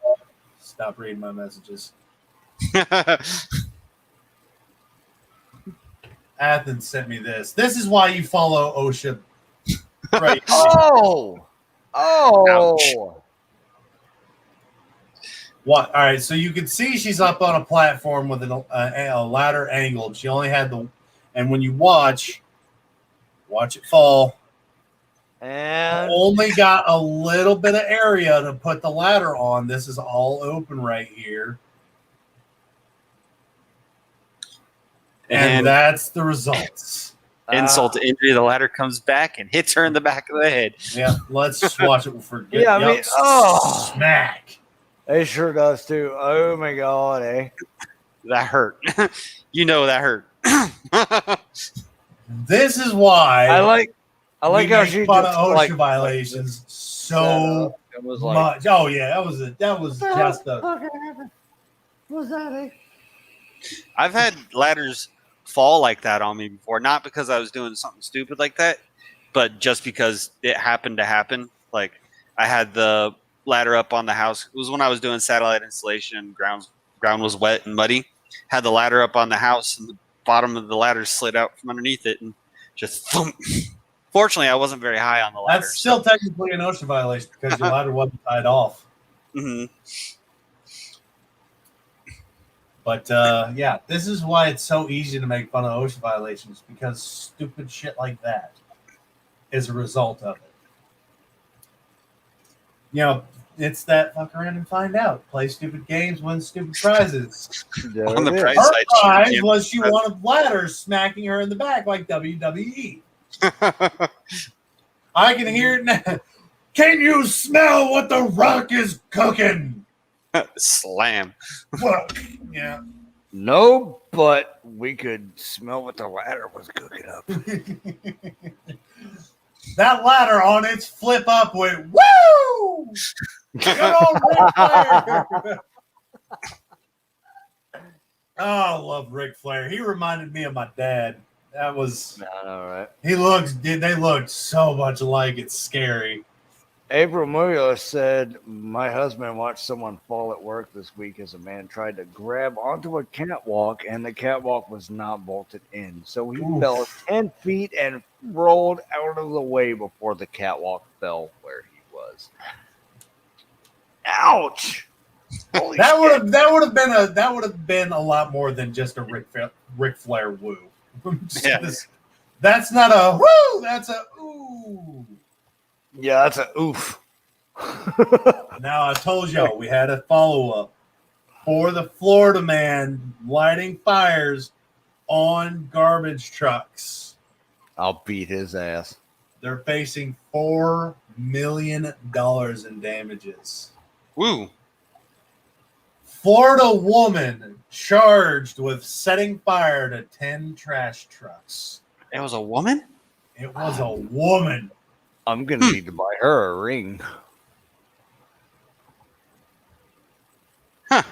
stop reading my messages. Athen sent me this. This is why you follow OSHA. Right. Oh. What? All right. So you can see she's up on a platform with a ladder angled. She only had and when you watch it fall. And Only got a little bit of area to put the ladder on. This is all open right here. And that's the results. Insult to injury. The ladder comes back and hits her in the back of the head. Yeah, let's just watch it for good. Yeah, I mean, smack. It sure does too. Oh my god, eh? That hurt. You know that hurt. This is why I like how she fun just of OSHA like violations so it was like, much. Oh yeah, that was just a. was that it? I've had ladders fall like that on me before, not because I was doing something stupid like that, but just because it happened to happen. Like I had the ladder up on the house. It was when I was doing satellite installation. Ground was wet and muddy. Had the ladder up on the house, and the bottom of the ladder slid out from underneath it, and just thump. Fortunately, I wasn't very high on the ladder. That's still technically an OSHA violation because your ladder wasn't tied off. Mm-hmm. But yeah, this is why it's so easy to make fun of OSHA violations, because stupid shit like that is a result of it. You know, it's that fuck around and find out. Play stupid games, win stupid prizes. On the prize Her side, prize was she wanted ladders smacking her in the back like WWE. I can hear it now. Can you smell what the Rock is cooking? Slam. Fuck. Yeah. No, but we could smell what the ladder was cooking up. That ladder on its flip up went woo! Come on, Ric Flair! Oh, I love Ric Flair. He reminded me of my dad. That was all right. They looked so much alike. It's scary. April Murillo said, my husband watched someone fall at work this week as a man tried to grab onto a catwalk, and the catwalk was not bolted in. So he fell 10 feet and rolled out of the way before the catwalk fell where he was. Ouch! Holy That shit. would have been a lot more than just a Ric Flair woo. Yeah. That's not a woo. That's a ooh. Yeah, that's a oof. Now I told y'all we had a follow up for the Florida man lighting fires on garbage trucks. I'll beat his ass. They're facing $4 million in damages. Woo. Florida woman charged with setting fire to 10 trash trucks. It was a woman? It was a woman. I'm going to need to buy her a ring. Huh.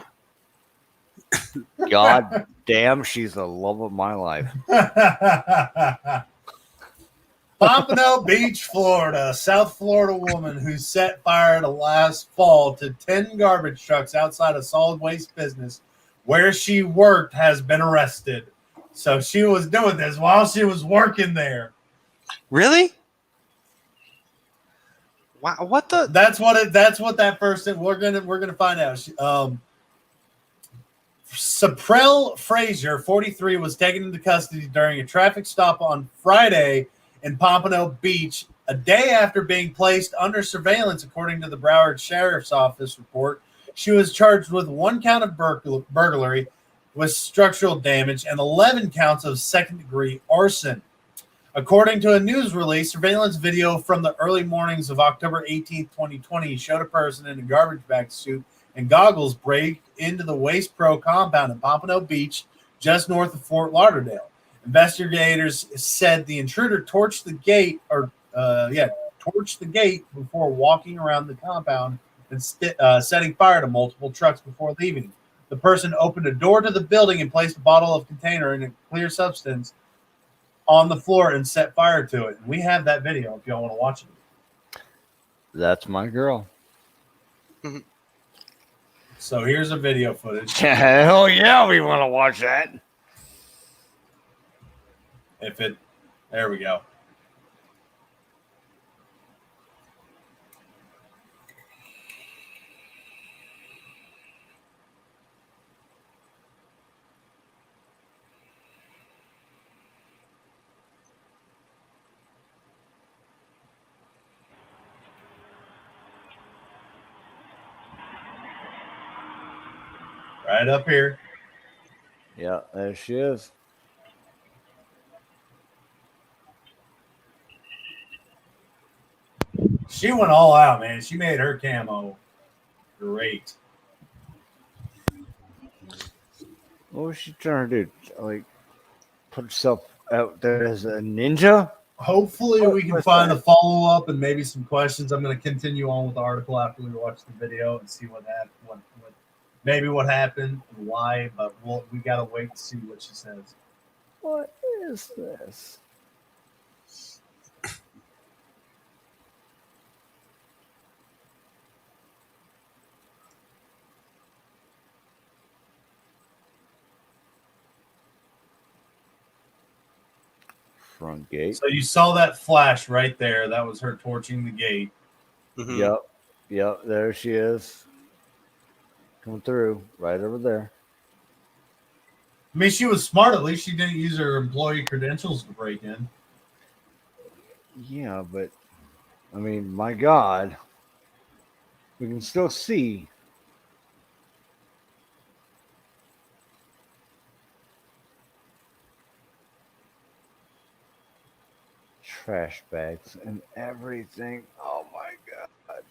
God damn, she's the love of my life. Pompano Beach, Florida. South Florida woman who set fire last fall to 10 garbage trucks outside a solid waste business where she worked has been arrested. So she was doing this while she was working there. Really? Wow, what the? That's what that person. We're gonna find out. Saprell Frazier, 43, was taken into custody during a traffic stop on Friday in Pompano Beach, a day after being placed under surveillance, according to the Broward Sheriff's Office report. She was charged with 1 count of burglary with structural damage and 11 counts of second-degree arson. According to a news release, surveillance video from the early mornings of October 18, 2020 showed a person in a garbage bag suit and goggles break into the Waste Pro compound in Pompano Beach, just north of Fort Lauderdale. Investigators said the intruder torched the gate before walking around the compound and setting fire to multiple trucks before leaving. The person opened a door to the building and placed a bottle of container in a clear substance on the floor and set fire to it. And we have that video if y'all want to watch it. That's my girl. So here's a video footage. Hell yeah, we want to watch that. There we go. Right up here. Yeah, there she is. She went all out, man. She made her camo great. What was she trying to do? Like, put herself out there as a ninja? Hopefully we can find a follow-up and maybe some questions. I'm going to continue on with the article after we watch the video and see what happened and why, but we got to wait to see what she says. What is this? Front gate. So you saw that flash right there. That was her torching the gate. Mm-hmm. Yep. There she is. Coming through right over there. I mean, she was smart. At least she didn't use her employee credentials to break in. Yeah, but I mean, my God, we can still see. Trash bags and everything. Oh my God.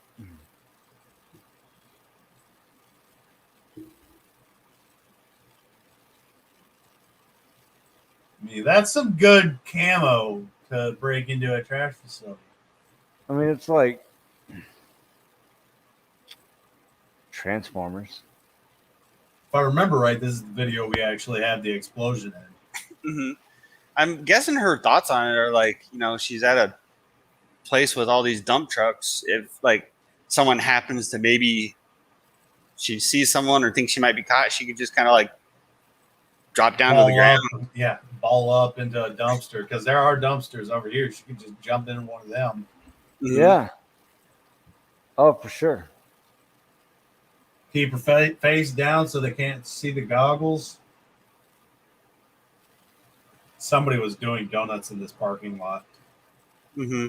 I mean, that's some good camo to break into a trash facility. I mean, it's like Transformers. If I remember right, this is the video we actually have the explosion in. Mm-hmm. I'm guessing her thoughts on it are like, she's at a place with all these dump trucks. If like someone happens to maybe she sees someone or thinks she might be caught, she could just kind of like drop down to the ground. Ball up into a dumpster because there are dumpsters over here. She could just jump in one of them. Mm-hmm. Yeah. Oh, for sure. Keep her face down so they can't see the goggles. Somebody was doing donuts in this parking lot. Mm-hmm.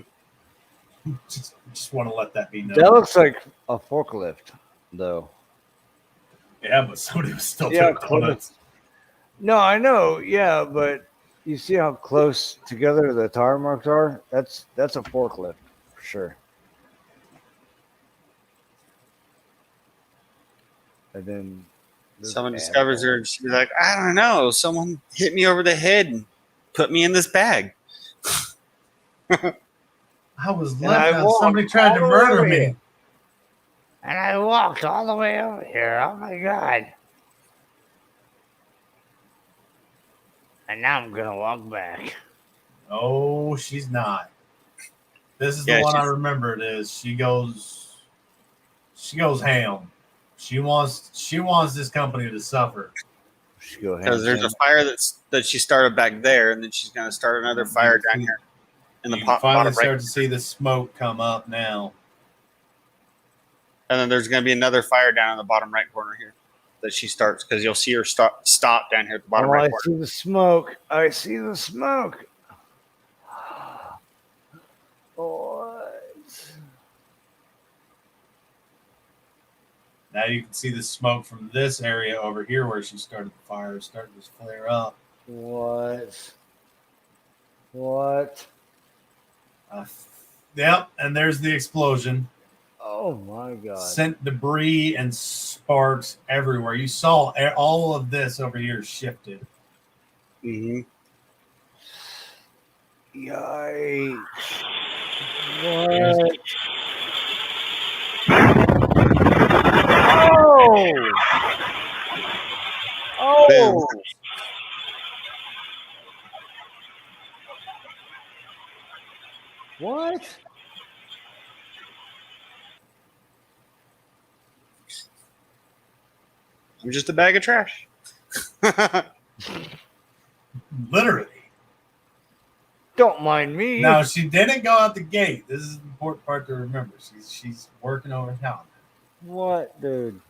Just want to let that be known. That looks like a forklift, though. Yeah, but somebody was still doing donuts. No, I know. Yeah, but you see how close together the tire marks are? That's a forklift for sure. And then someone discovers her and she's like, I don't know. Someone hit me over the head and put me in this bag. I was left out. Somebody tried to murder me. And I walked all the way over here. Oh my God. And now I'm going to walk back. Oh, she's not. This is the one I remember. It is. She goes ham. She wants this company to suffer. Because there's a fire that she started back there, and then she's going to start another fire down here. In the finally start to see the smoke come up now. And then there's going to be another fire down in the bottom right corner here that she starts, because you'll see her stop down here at the bottom right corner. I see the smoke. I see the smoke. What? Now you can see the smoke from this area over here where she started the fire starting to flare up. What? What? Yep, and there's the explosion. Oh my God. Sent debris and sparks everywhere. You saw all of this over here shifted. Mm-hmm. Yikes. What? Oh! Oh! What? I'm just a bag of trash. Literally. Don't mind me. Now, she didn't go out the gate. This is the important part to remember. She's working over town. What, dude?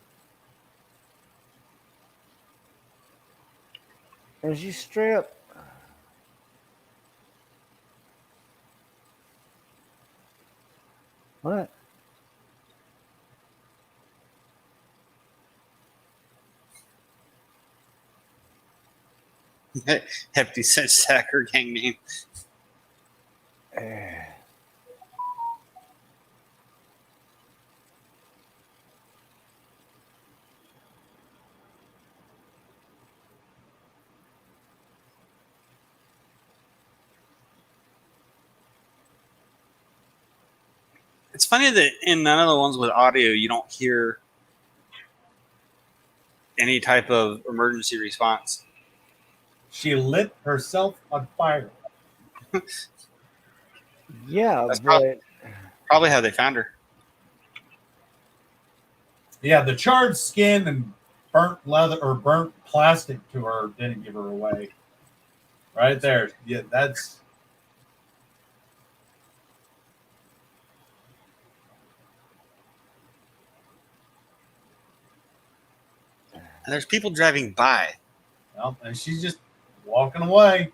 And she straight up. What? Hefty said Sacker gang name. It's funny that in none of the ones with audio, you don't hear any type of emergency response. She lit herself on fire. Yeah, That's but Probably how they found her. Yeah, the charred skin and burnt leather or burnt plastic to her didn't give her away. Right there. Yeah, that's. And there's people driving by. Well, and she's just walking away.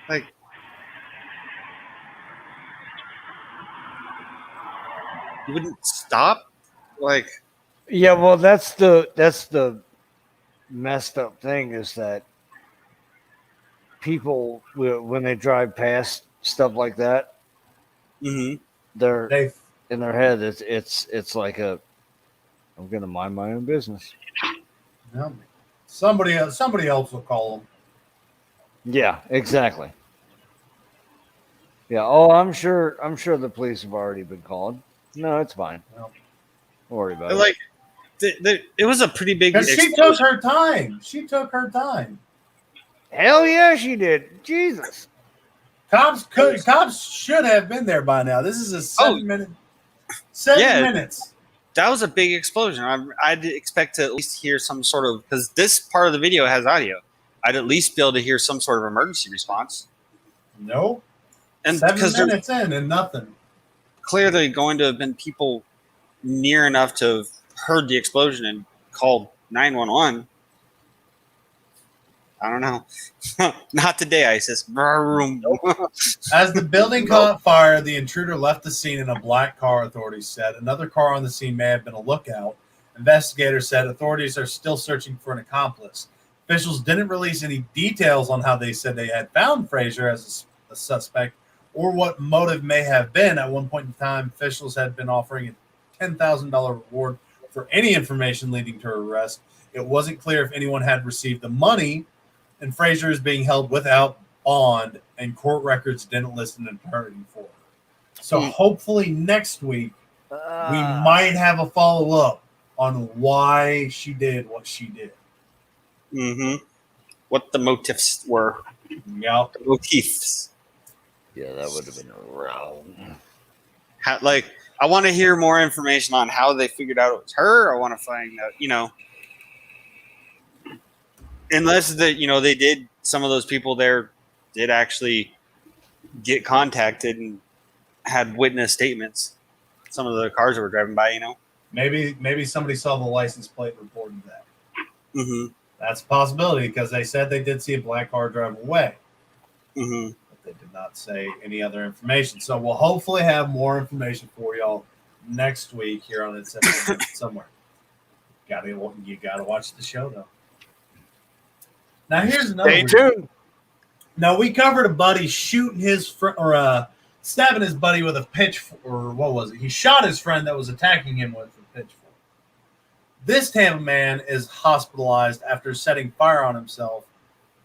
Like, you wouldn't stop? Like, yeah, well, that's the messed up thing is that people when they drive past stuff like that, mm-hmm. they're They in their head. It's like I'm gonna mind my own business. yeah, somebody else will call them. Yeah, exactly. Yeah. Oh, I'm sure the police have already been called. No, it's fine. Well, Don't worry about it. Like, it was a pretty big. Because she took her time. She took her time. Hell yeah, she did. Jesus. Cops should have been there by now. This is a 7 minute. 7 minutes. That was a big explosion. I'd expect to at least hear some sort of, because this part of the video has audio. I'd at least be able to hear some sort of emergency response. No. And 7 because minutes in and nothing. clearly going to have been people near enough to have heard the explosion and called 911. I don't know. Not today, ISIS. As the building caught fire, the intruder left the scene in a black car, authorities said. Another car on the scene may have been a lookout. Investigators said authorities are still searching for an accomplice. Officials didn't release any details on how they said they had found Fraser as a suspect or what motive may have been. At one point in time, officials had been offering a $10,000 reward for any information leading to her arrest. It wasn't clear if anyone had received the money, and Fraser is being held without bond, and court records didn't list an attorney for her. So hopefully next week we might have a follow-up on why she did what she did. Mm-hmm. What the motifs were. Yeah. The motifs. Yeah, that would have been around. Like, I want to hear more information on how they figured out it was her. I want to find out, unless they did, some of those people there did actually get contacted and had witness statements. Some of the cars that were driving by, Maybe somebody saw the license plate and reported that. Mm-hmm. That's a possibility because they said they did see a black car drive away. Mm-hmm. They did not say any other information. So we'll hopefully have more information for y'all next week here on It's somewhere. You gotta watch the show though. Now here's another. Stay tuned. Now we covered a buddy shooting his stabbing his buddy with a pitchfork, or what was it? He shot his friend that was attacking him with a pitchfork. This Tampa man is hospitalized after setting fire on himself.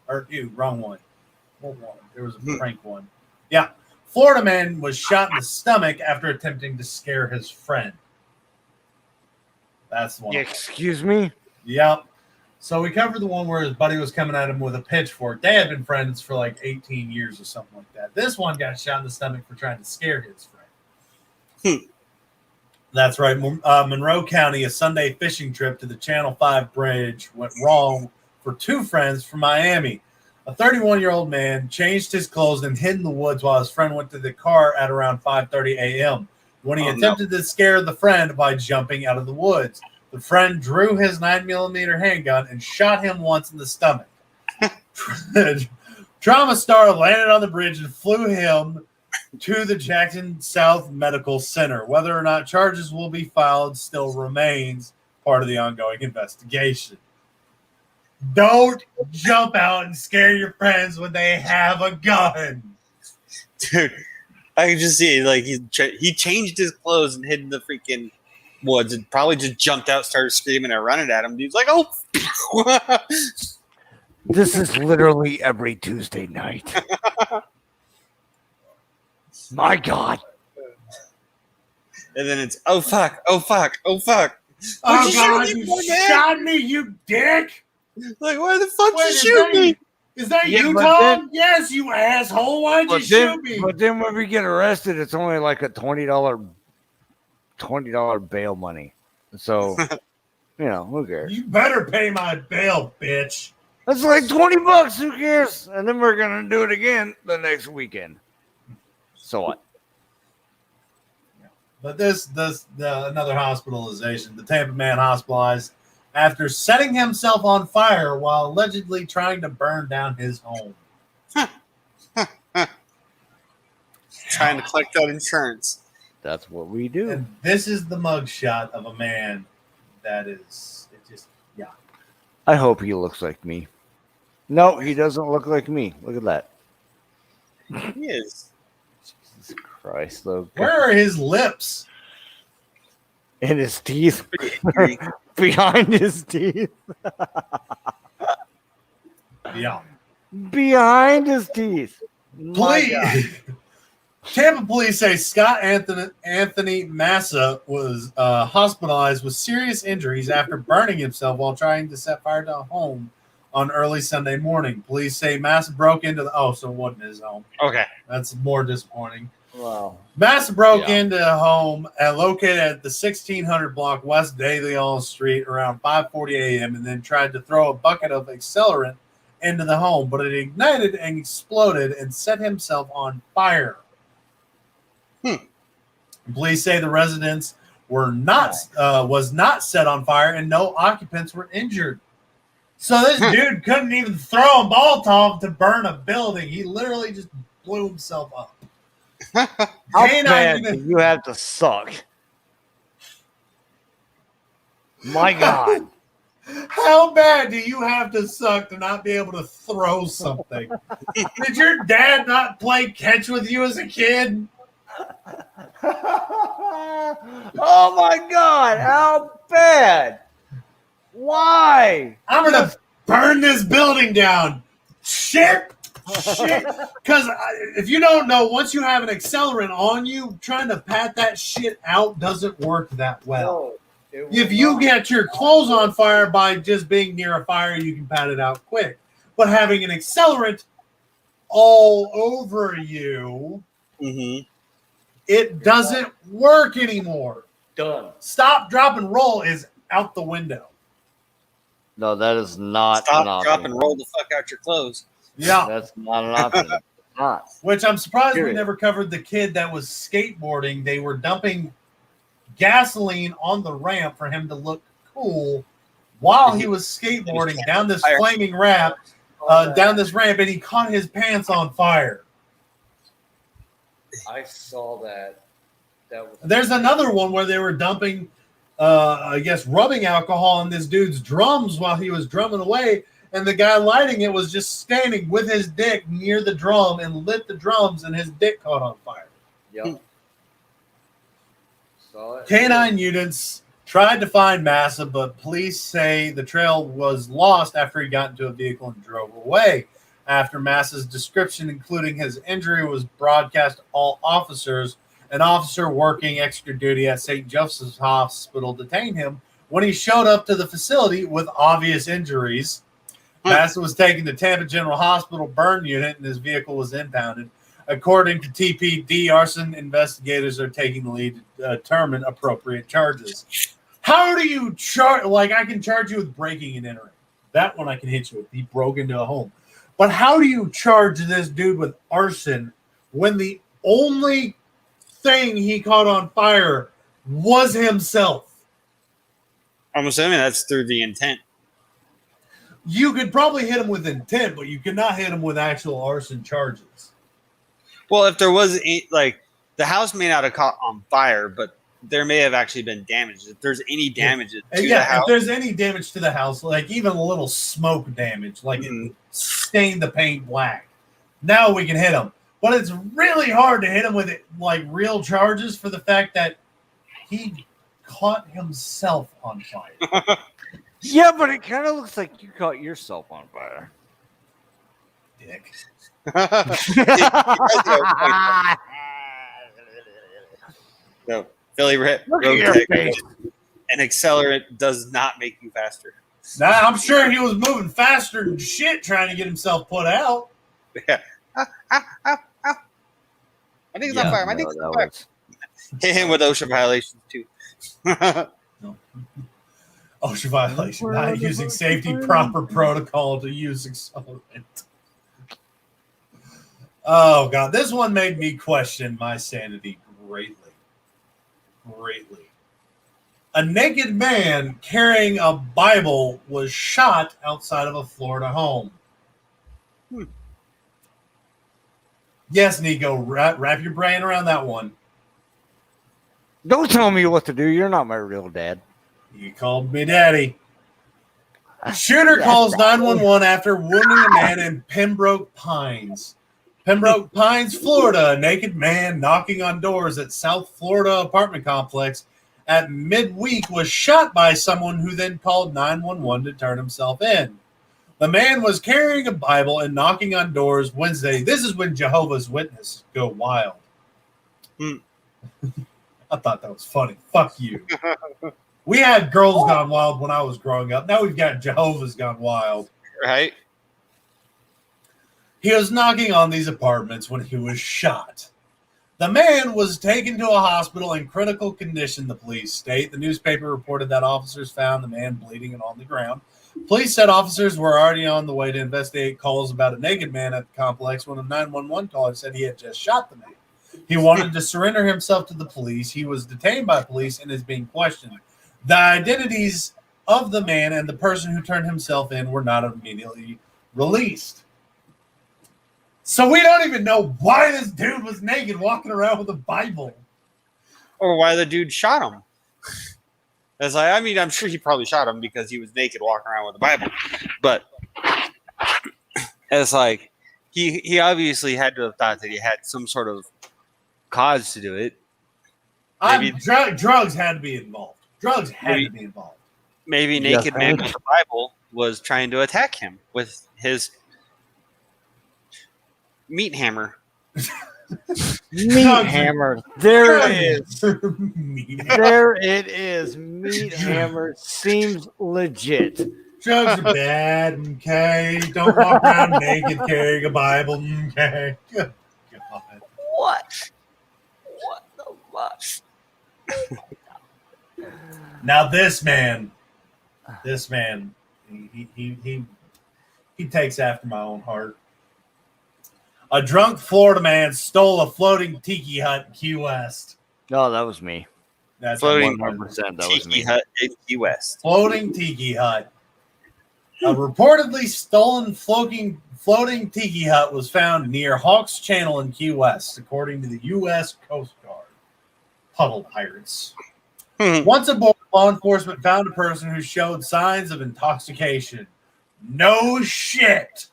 Wrong one. What one? There was a prank one. Yeah. Florida man was shot in the stomach after attempting to scare his friend. That's the one. Excuse me? Yep. So we covered the one where his buddy was coming at him with a pitchfork. They had been friends for like 18 years or something like that. This one got shot in the stomach for trying to scare his friend. That's right. Monroe County, a Sunday fishing trip to the Channel 5 bridge went wrong for two friends from Miami. A 31-year-old man changed his clothes and hid in the woods while his friend went to the car at around 5:30 a.m. when he attempted to scare the friend by jumping out of the woods. The friend drew his 9mm handgun and shot him once in the stomach. Trauma star landed on the bridge and flew him to the Jackson South Medical Center. Whether or not charges will be filed still remains part of the ongoing investigation. Don't jump out and scare your friends when they have a gun. Dude, I can just see it. Like he changed his clothes and hid in the freaking woods and probably just jumped out, started screaming and running at him. Dude's like, oh. This is literally every Tuesday night. My God. And then it's, oh, fuck, oh, fuck, oh, fuck. Oh, God, you shot me, you dick. Like, why the fuck did you shoot me? Is that Yeah, you, but Tom? then- Yes, you asshole. Why'd you shoot me? But then when we get arrested, it's only like a $20 bail money. So, who cares? You better pay my bail, bitch. That's like $20. Who cares? And then we're going to do it again the next weekend. So what? But another hospitalization. The Tampa man hospitalized after setting himself on fire while allegedly trying to burn down his home. Trying to collect that insurance. That's what we do. And this is the mugshot of a man that is, I hope he looks like me. No, he doesn't look like me. Look at that. He is. Jesus Christ, though. Where are his lips? In his teeth. Pretty angry. Behind his teeth. Yeah. Behind his teeth. My God. Police. Tampa police say Scott Anthony Massa was hospitalized with serious injuries after burning himself while trying to set fire to a home on early Sunday morning. Police say Massa broke into so it wasn't his home. Okay. That's more disappointing. Wow. Massa broke into a home located at the 1600 block West De Leon Street around 5:40 a.m. and then tried to throw a bucket of accelerant into the home, but it ignited and exploded and set himself on fire. Police say the residence was not set on fire and no occupants were injured. So this dude couldn't even throw a Molotov to burn a building. He literally just blew himself up. How bad do you have to suck? My God. How bad do you have to suck to not be able to throw something? Did your dad not play catch with you as a kid? Oh my God. How bad? Why? I'm going to burn this building down. Shit. Because if you don't know, once you have an accelerant on you, trying to pat that shit out doesn't work that well. If you get your clothes on fire by just being near a fire, you can pat it out quick. But having an accelerant all over you, it doesn't work anymore. Done. Stop, drop, and roll is out the window. No, that is not an Stop, option. drop, and roll the fuck out your clothes. Yeah. That's not an option. Not. Which I'm surprised we Period. never covered the kid that was skateboarding. They were dumping gasoline on the ramp for him to look cool while he was skateboarding down this flaming ramp, and he caught his pants on fire. I saw that. There's another one where they were dumping, I guess, rubbing alcohol in this dude's drums while he was drumming away, and the guy lighting it was just standing with his dick near the drum and lit the drums, and his dick caught on fire. Yep. Saw it. Canine units tried to find Massa, but police say the trail was lost after he got into a vehicle and drove away. After Massa's description, including his injury, was broadcast to all officers, an officer working extra duty at St. Joseph's Hospital detained him when he showed up to the facility with obvious injuries. Massa was taken to Tampa General Hospital burn unit, and his vehicle was impounded. According to TPD, arson investigators are taking the lead to determine appropriate charges. How do you charge? Like, I can charge you with breaking and entering. That one I can hit you with. He broke into a home. But how do you charge this dude with arson when the only thing he caught on fire was himself? I'm assuming that's through the intent. You could probably hit him with intent, but you cannot hit him with actual arson charges. Well, if there was like the house may not have caught on fire, but there may have actually been damage. If there's any damage to the house, if there's any damage to the house, like even a little smoke damage, like it stained the paint black, now we can hit him. But it's really hard to hit him with it, like real charges, for the fact that he caught himself on fire. Yeah, but it kind of looks like you caught yourself on fire. Dick. No, Philly road tech, an accelerant does not make you faster. Nah, I'm sure he was moving faster than shit trying to get himself put out. Yeah. I think it's on fire. I think it's on fire. Hit him with OSHA violations too. No. OSHA violation, not using safety proper protocol to use accelerant. Oh, God. This one made me question my sanity greatly. Greatly. A naked man carrying a Bible was shot outside of a Florida home. Yes, Niko, wrap your brain around that one. Don't tell me what to do. You're not my real dad. You called me daddy. Shooter calls 911 after wounding a man in Pembroke Pines. Pembroke Pines, Florida. A naked man knocking on doors at South Florida apartment complex at midweek was shot by someone who then called 911 to turn himself in. The man was carrying a Bible and knocking on doors Wednesday. This is when Jehovah's Witnesses go wild. I thought that was funny. Fuck you. We had Girls Gone Wild when I was growing up. Now we've got Jehovah's Gone Wild. Right? He was knocking on these apartments when he was shot. The man was taken to a hospital in critical condition, the police state. The newspaper reported that officers found the man bleeding and on the ground. Police said officers were already on the way to investigate calls about a naked man at the complex when a 911 caller said he had just shot the man. He wanted to surrender himself to the police. He was detained by police and is being questioned. The identities of the man and the person who turned himself in were not immediately released. So we don't even know why this dude was naked walking around with a Bible. Or why the dude shot him. It's like, I mean, I'm sure he probably shot him because he was naked walking around with a Bible. But it's like, he obviously had to have thought that he had some sort of cause to do it. Drugs had to be involved. Drugs had to be involved. Maybe naked man with the Bible was trying to attack him with his meat hammer. Meat hammer. There it is. There it is. Meat hammer seems legit. Drugs are bad, okay? Don't walk around naked carrying a Bible, okay? Good God. What? What the fuck? Now this man, he takes after my own heart. A drunk Florida man stole a floating tiki hut in Key West. No, that was me. That's Floating 100%. That was me. hut in Key West. Floating tiki hut. A reportedly stolen floating tiki hut was found near Hawks Channel in Key West, according to the U.S. Coast Guard. Puddle pirates. Once aboard, law enforcement found a person who showed signs of intoxication. No shit.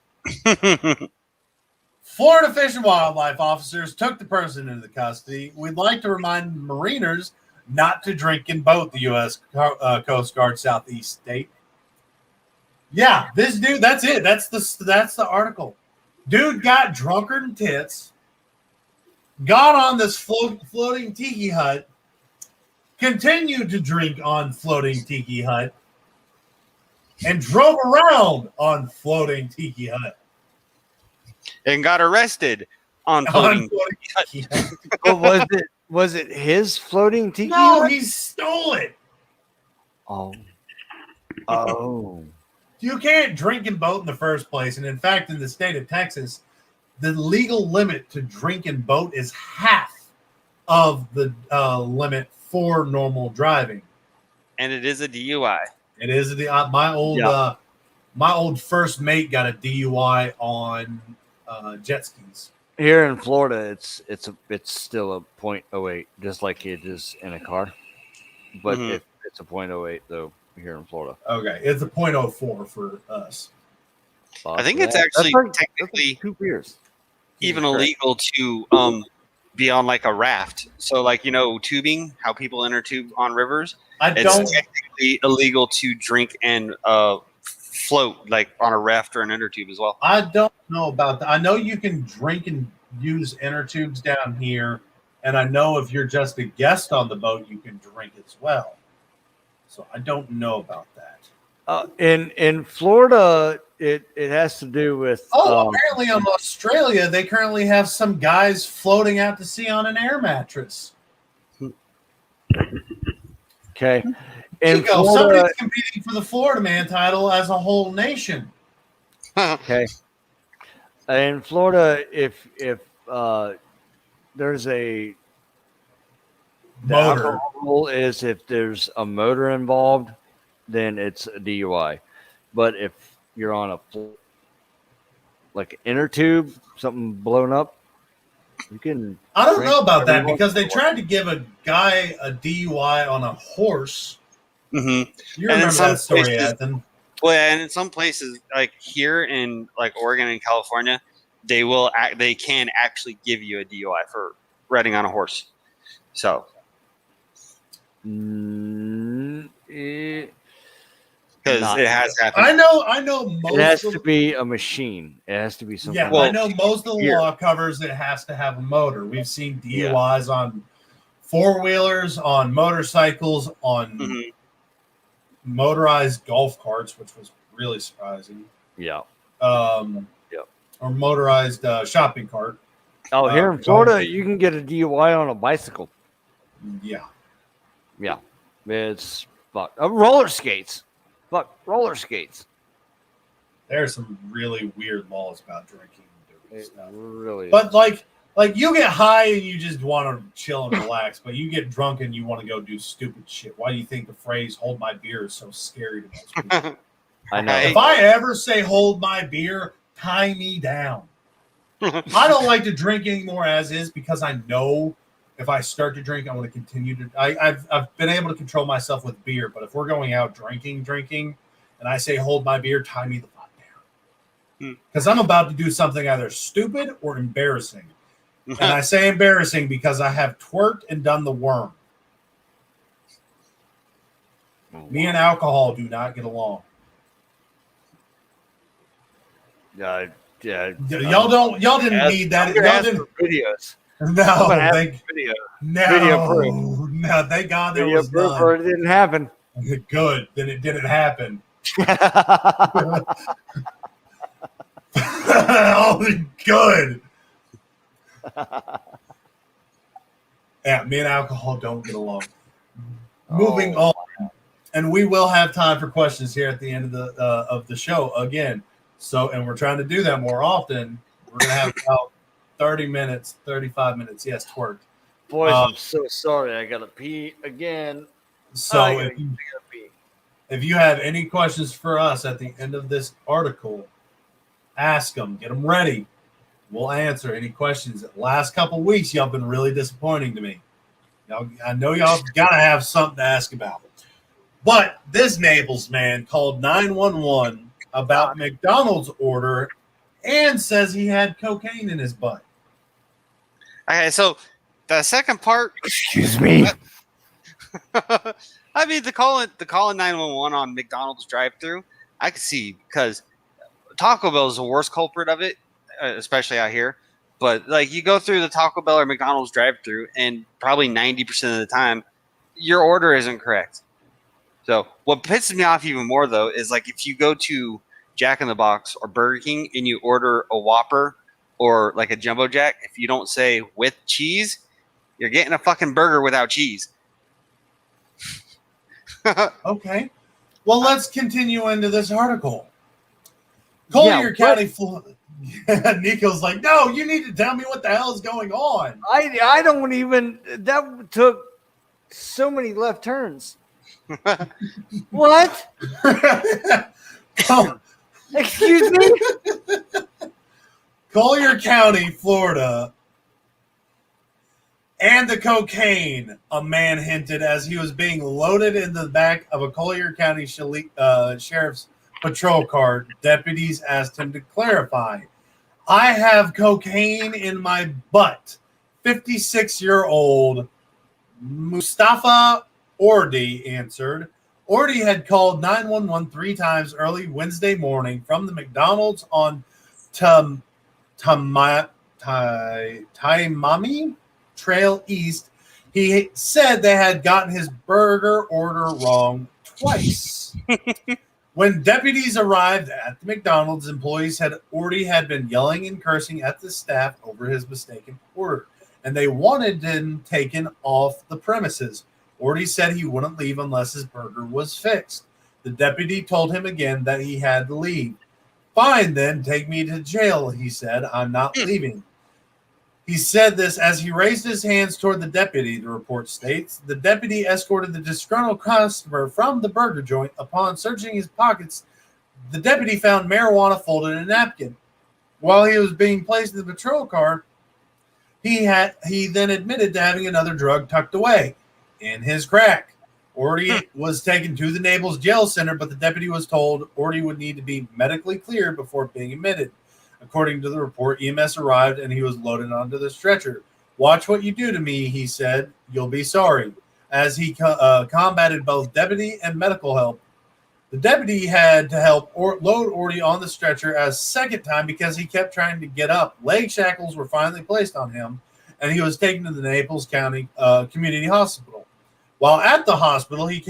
Florida Fish and Wildlife officers took the person into custody. We'd like to remind mariners not to drink in boat, the U.S. Coast Guard Southeast state. Yeah, this dude, that's it. That's the article. Dude got drunker than tits, got on this floating tiki hut, continued to drink on floating tiki hut, and drove around on floating tiki hut. And got arrested on floating. Tiki hut. But was it his floating tiki No, hut? he stole it. Oh. You can't drink and boat in the first place. And in fact, in the state of Texas, the legal limit to drink and boat is half of the limit for normal driving. And it is a DUI. It is my old first mate got a DUI on jet skis. Here in Florida, it's still a .08, just like it is in a car. But it's a .08 though here in Florida. Okay, it's a .04 for us. I think it's actually technically 2 beers. even illegal to be on like a raft. So like tubing, how people inner tube on rivers. It's technically illegal to drink and float like on a raft or an inner tube as well. I don't know about that. I know you can drink and use inner tubes down here, and I know if you're just a guest on the boat, you can drink as well. So I don't know about that. In Florida, it has to do with. Apparently in Australia, they currently have some guys floating out to sea on an air mattress. Okay. In Niko, Florida, somebody's competing for the Florida Man title as a whole nation. okay. In Florida, if there's the Motor. alcohol rule is if there's a motor involved, then it's a DUI. But if you're on a like inner tube, something blown up, you can. I don't know about that whatever you because they want. tried to give a guy a DUI on a horse. Mm-hmm. You And in remember some that story, places- Athen? Well, and in some places, like here in like Oregon and California, they can actually give you a DUI for riding on a horse. So because Not- it has happened. I know most It has of to be a machine. It has to be something. Yeah, Well, I know most of the here. law covers it has to have a motor. We've seen DUIs on four-wheelers, on motorcycles, on Mhm. motorized golf carts, which was really surprising. Yeah. Or motorized shopping cart. Oh, here in golf. Florida, you can get a DUI on a bicycle. Yeah. Yeah. It's fuck. Roller skates. Fuck. Roller skates. There's some really weird laws about drinking and doing It stuff. really But like you get high and you just want to chill and relax, but you get drunk and you want to go do stupid shit. Why do you think the phrase "hold my beer" is so scary to most people? I know. If I ever say "hold my beer," tie me down. I don't like to drink anymore as is because I know if I start to drink, I'm going to continue to. I've been able to control myself with beer, but if we're going out drinking, and I say "hold my beer," tie me the fuck down because I'm about to do something either stupid or embarrassing. And I say embarrassing because I have twerked and done the worm. Me and alcohol do not get along. Yeah. Y'all didn't need that. Y'all didn't. Videos. No, Video. Video proof. no. Thank God there Video was proof none. or it didn't happen. Good. Then it didn't happen. Oh, good. Yeah, me and alcohol don't get along. Moving on, and we will have time for questions here at the end of the show again. So, and we're trying to do that more often. We're gonna have about 30 minutes, 35 minutes. Yes, twerk. Boys, I'm so sorry. I gotta pee again. So I if gotta you, pee. If you have any questions for us at the end of this article, ask them. Get them ready. We'll answer any questions. The last couple weeks, y'all been really disappointing to me. I know y'all got to have something to ask about. But this Naples man called 911 about McDonald's order and says he had cocaine in his butt. Okay, so the second part. Excuse me. I mean, the calling 911 on McDonald's drive-through, I could see, because Taco Bell is the worst culprit of it, especially out here. But like, you go through the Taco Bell or McDonald's drive-through, and probably 90% of the time, your order isn't correct. So what pisses me off even more, though, is like if you go to Jack in the Box or Burger King and you order a Whopper or like a Jumbo Jack, if you don't say with cheese, you're getting a fucking burger without cheese. Okay. Well, let's continue into this article. Collier County, Niko's like, no, you need to tell me what the hell is going on. I don't even. That took so many left turns. What? Oh, Excuse me? Collier County, Florida, and the cocaine, a man hinted as he was being loaded in the back of a Collier County Sheriff's patrol car. Deputies asked him to clarify. I have cocaine in my butt. 56-year-old Mustafa Ordi answered. Ordi had called 911 3 times early Wednesday morning from the McDonald's on Taimami Trail East. He said they had gotten his burger order wrong twice. When deputies arrived at the McDonald's, employees had been yelling and cursing at the staff over his mistaken order, and they wanted him taken off the premises. Ordy said he wouldn't leave unless his burger was fixed. The deputy told him again that he had to leave. Fine, then, take me to jail, he said. I'm not leaving. He said this as he raised his hands toward the deputy, the report states. The deputy escorted the disgruntled customer from the burger joint. Upon searching his pockets, the deputy found marijuana folded in a napkin. While he was being placed in the patrol car, he then admitted to having another drug tucked away in his crack. Ordy was taken to the Naples Jail Center, but the deputy was told Ordy would need to be medically cleared before being admitted. According to the report, EMS arrived and he was loaded onto the stretcher. Watch what you do to me, he said. You'll be sorry. As he combated both deputy and medical help, the deputy had to help load Ordy on the stretcher a second time because he kept trying to get up. Leg shackles were finally placed on him, and he was taken to the Naples County Community Hospital. While at the hospital, he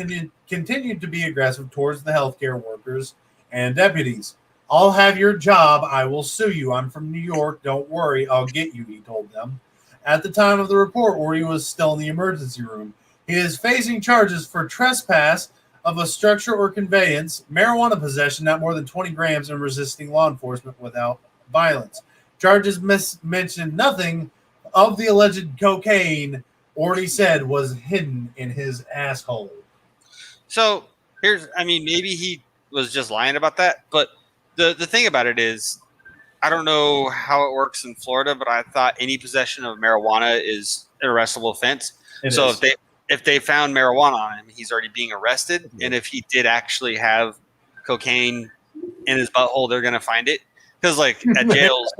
continued to be aggressive towards the healthcare workers and deputies. I'll have your job. I will sue you. I'm from New York. Don't worry. I'll get you, he told them. At the time of the report, Ordy was still in the emergency room. He is facing charges for trespass of a structure or conveyance, marijuana possession not more than 20 grams, and resisting law enforcement without violence. Charges mentioned nothing of the alleged cocaine Ordy said was hidden in his asshole. So maybe he was just lying about that, but the thing about it is, I don't know how it works in Florida, but I thought any possession of marijuana is an arrestable offense. If they found marijuana on him, he's already being arrested. Mm-hmm. And if he did actually have cocaine in his butthole, they're going to find it. Because like at jails,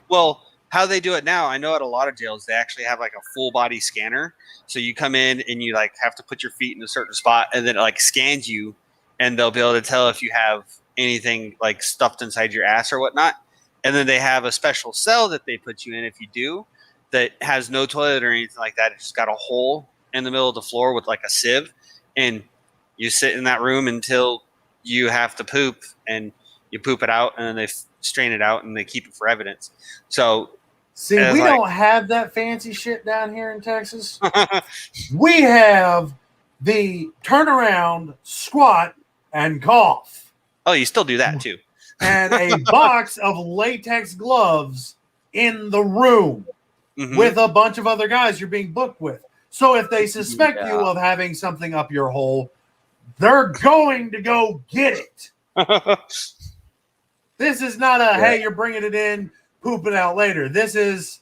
well, how they do it now, I know at a lot of jails, they actually have like a full body scanner. So you come in and you like have to put your feet in a certain spot, and then it like scans you, and they'll be able to tell if you have anything like stuffed inside your ass or whatnot. And then they have a special cell that they put you in if you do, that has no toilet or anything like that. It's just got a hole in the middle of the floor with like a sieve, and you sit in that room until you have to poop, and you poop it out, and then they strain it out and they keep it for evidence. So see, we don't have that fancy shit down here in Texas. We have the turnaround, squat, and cough. Oh, you still do that too. And a box of latex gloves in the room with a bunch of other guys you're being booked with. So if they suspect you of having something up your hole, They're going to go get it. This is not a, hey, you're bringing it in, poop it out later. This is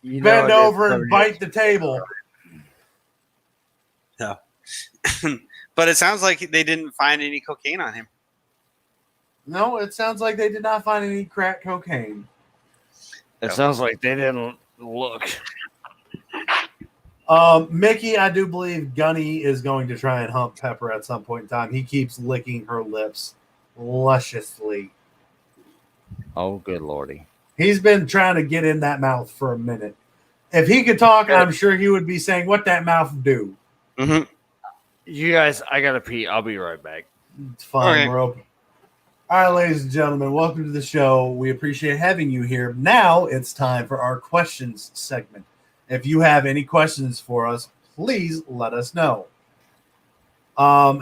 bend over and bite the table. No. But it sounds like they didn't find any cocaine on him. No, it sounds like they did not find any crack cocaine. It sounds like they didn't look. Mickey, I do believe Gunny is going to try and hump Pepper at some point in time. He keeps licking her lips lusciously. Oh, good lordy. He's been trying to get in that mouth for a minute. If he could talk, I'm sure he would be saying, what that mouth do? Mm-hmm. You guys, I gotta pee. I'll be right back. It's fine. Okay. We're open. All right, ladies and gentlemen, welcome to the show. We appreciate having you here. Now it's time for our questions segment. If you have any questions for us, please let us know.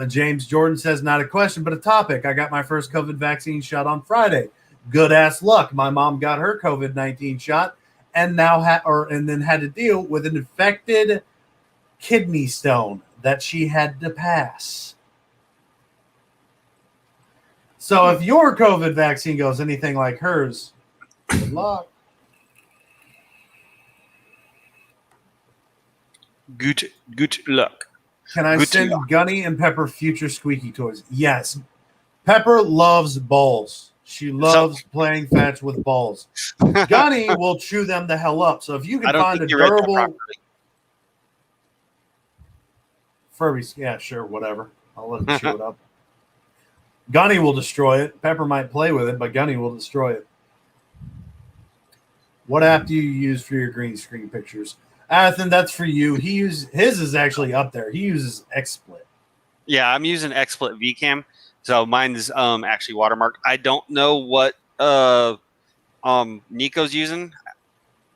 James Jordan says, not a question, but a topic. I got my first COVID vaccine shot on Friday. Good ass luck. My mom got her COVID-19 shot and now then had to deal with an infected kidney stone that she had to pass. So if your COVID vaccine goes anything like hers, good luck. Good luck. Can I Good send luck. Gunny and Pepper future squeaky toys? Yes. Pepper loves balls. She loves playing fetch with balls. Gunny will chew them the hell up. So if you I can don't find a think you read that durable properly. Furbies, yeah, sure, whatever. I'll let him chew it up. Gunny will destroy it. Pepper might play with it, but Gunny will destroy it. What app do you use for your green screen pictures? Athen, that's for you. His is actually up there. He uses XSplit. Yeah, I'm using XSplit VCam, so mine is actually watermarked. I don't know what Niko's using.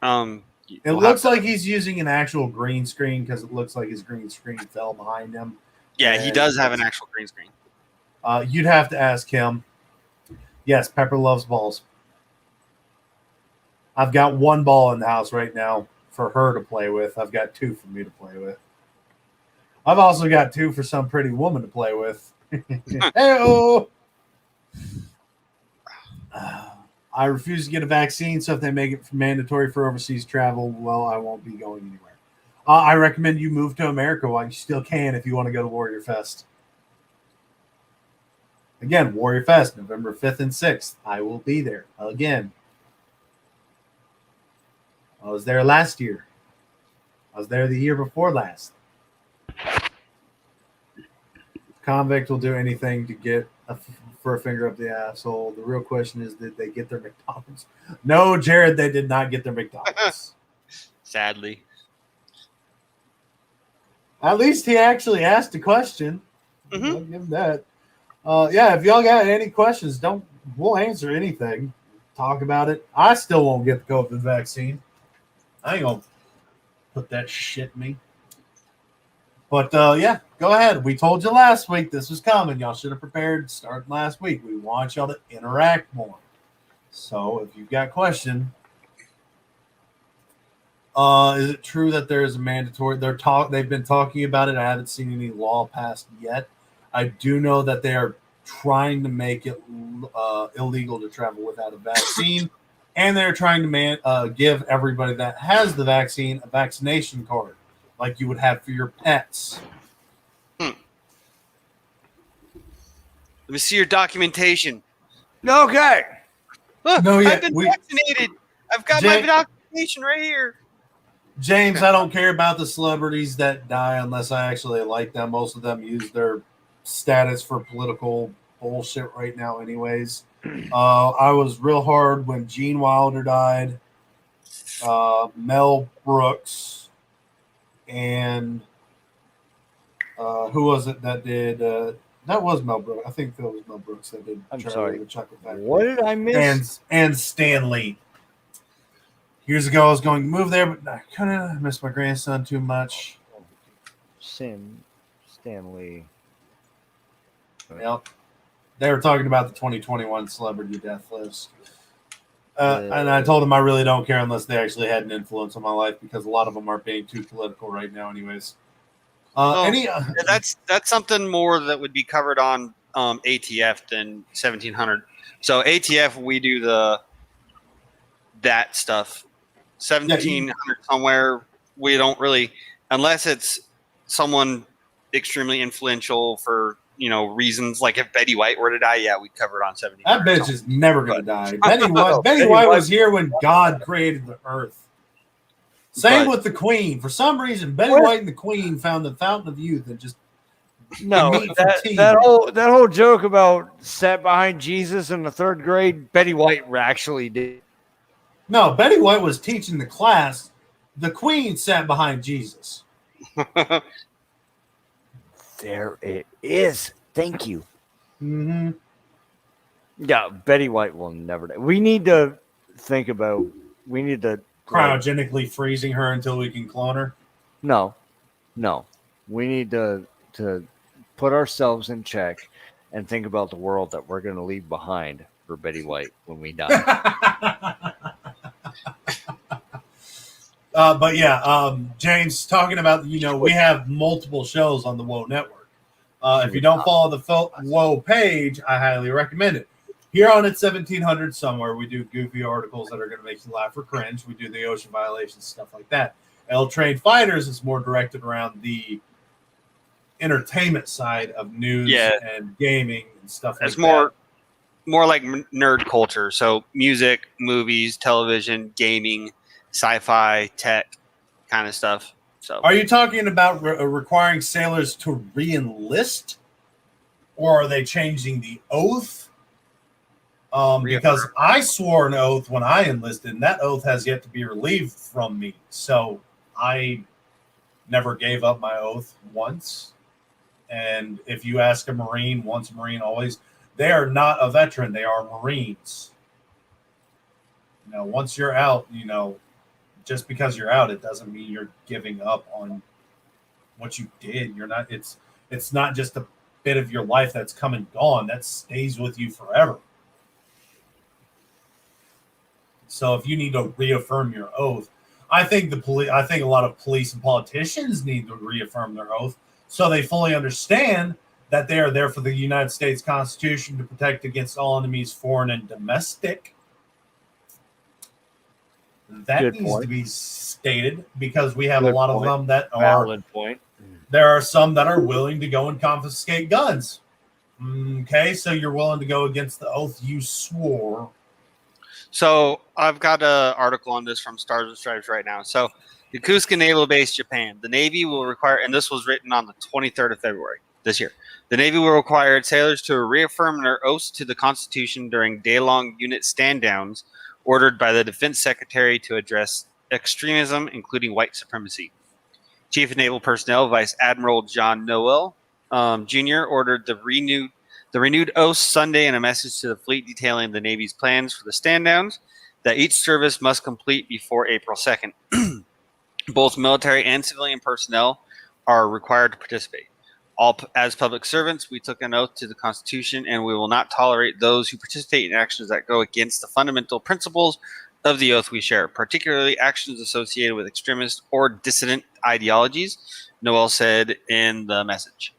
It looks like he's using an actual green screen because it looks like his green screen fell behind him. Yeah, he does have an actual green screen. You'd have to ask him. Yes, Pepper loves balls. I've got one ball in the house right now for her to play with. I've got two for me to play with. I've also got two for some pretty woman to play with. Hey-oh! I refuse to get a vaccine, so if they make it mandatory for overseas travel, well, I won't be going anywhere. I recommend you move to America while you still can if you want to go to Warrior Fest. Again, Warrior Fest, November 5th and 6th. I will be there again. I was there last year. I was there the year before last. Convict will do anything to get for a finger up the asshole. The real question is, did they get their McDonald's? No, Jared, they did not get their McDonald's. Sadly. At least he actually asked a question. Mhm. I'll give him that. Yeah, if y'all got any questions, we'll answer anything. Talk about it. I still won't get the COVID vaccine. I ain't gonna put that shit in me. But yeah, go ahead. We told you last week this was coming. Y'all should have prepared starting last week. We want y'all to interact more. So if you've got a question, is it true that there is a mandatory? They've been talking about it. I haven't seen any law passed yet. I do know that they are trying to make it illegal to travel without a vaccine, and they're trying to give everybody that has the vaccine a vaccination card, like you would have for your pets. Let me see your documentation. Okay. Look, No, yeah, I've been vaccinated. I've got my documentation right here. James, I don't care about the celebrities that die unless I actually like them. Most of them use their status for political bullshit right now anyways. I was real hard when Gene Wilder died, Mel Brooks, and who was it that did that was Mel Brooks. I think that was Mel Brooks that did sorry. the Chocolate Factory. What did I miss? And Stan Lee. Years ago, I was going to move there, but I kind of miss my grandson too much. Stanley. Yep. They were talking about the 2021 celebrity death list. And I told them I really don't care unless they actually had an influence on my life because a lot of them are being too political right now anyways. That's something more that would be covered on ATF than 1700. So ATF, we do that stuff. 1700 somewhere, we don't really, unless it's someone extremely influential for reasons. Like if Betty White were to die, yeah, we'd cover it on 1700. That bitch is never gonna die. Betty White was here when God created the earth. Same with the Queen. For some reason, Betty White and the Queen found the fountain of youth and just that whole joke about sat behind Jesus in the 3rd grade. Betty White actually did. No, Betty White was teaching the class. The Queen sat behind Jesus. There it is. Thank you. Mm-hmm. Yeah, Betty White will never die. We need to think about. We need to cryogenically freezing her until we can clone her. No. We need to put ourselves in check and think about the world that we're going to leave behind for Betty White when we die. But yeah, James, talking about, we have multiple shows on the WOA network. If you don't follow the WOA page, I highly recommend it. Here on at 1700 somewhere, we do goofy articles that are going to make you laugh or cringe. We do the OSHA violations, stuff like that. Trained Fighters is more directed around the entertainment side of news and gaming and stuff like that. It's more like nerd culture. So music, movies, television, gaming, sci-fi, tech kind of stuff. So, are you talking about requiring sailors to re-enlist, or are they changing the oath? Because I swore an oath when I enlisted, and that oath has yet to be relieved from me. So I never gave up my oath once. And if you ask a Marine, once a Marine, always, they are not a veteran. They are Marines. Once you're out, just because you're out, it doesn't mean you're giving up on what you did. You're not. It's not just a bit of your life that's come and gone. That stays with you forever. So if you need to reaffirm your oath, I think a lot of police and politicians need to reaffirm their oath so they fully understand that they are there for the United States Constitution to protect against all enemies, foreign and domestic. That needs to be stated because we have a lot of them that are valid point. There are some that are willing to go and confiscate guns. Okay, so you're willing to go against the oath you swore. So I've got an article on this from Stars and Stripes right now. So Yokosuka Naval Base, Japan. The Navy will require, and this was written on the 23rd of February this year. The Navy will require sailors to reaffirm their oaths to the Constitution during day-long unit stand-downs ordered by the Defense Secretary to address extremism, including white supremacy. Chief of Naval Personnel, Vice Admiral John Noel Jr. ordered the renewed oaths Sunday in a message to the fleet detailing the Navy's plans for the stand-downs that each service must complete before April 2nd. Both military and civilian personnel are required to participate. As public servants, we took an oath to the Constitution, and we will not tolerate those who participate in actions that go against the fundamental principles of the oath we share, particularly actions associated with extremist or dissident ideologies, Noel said in the message.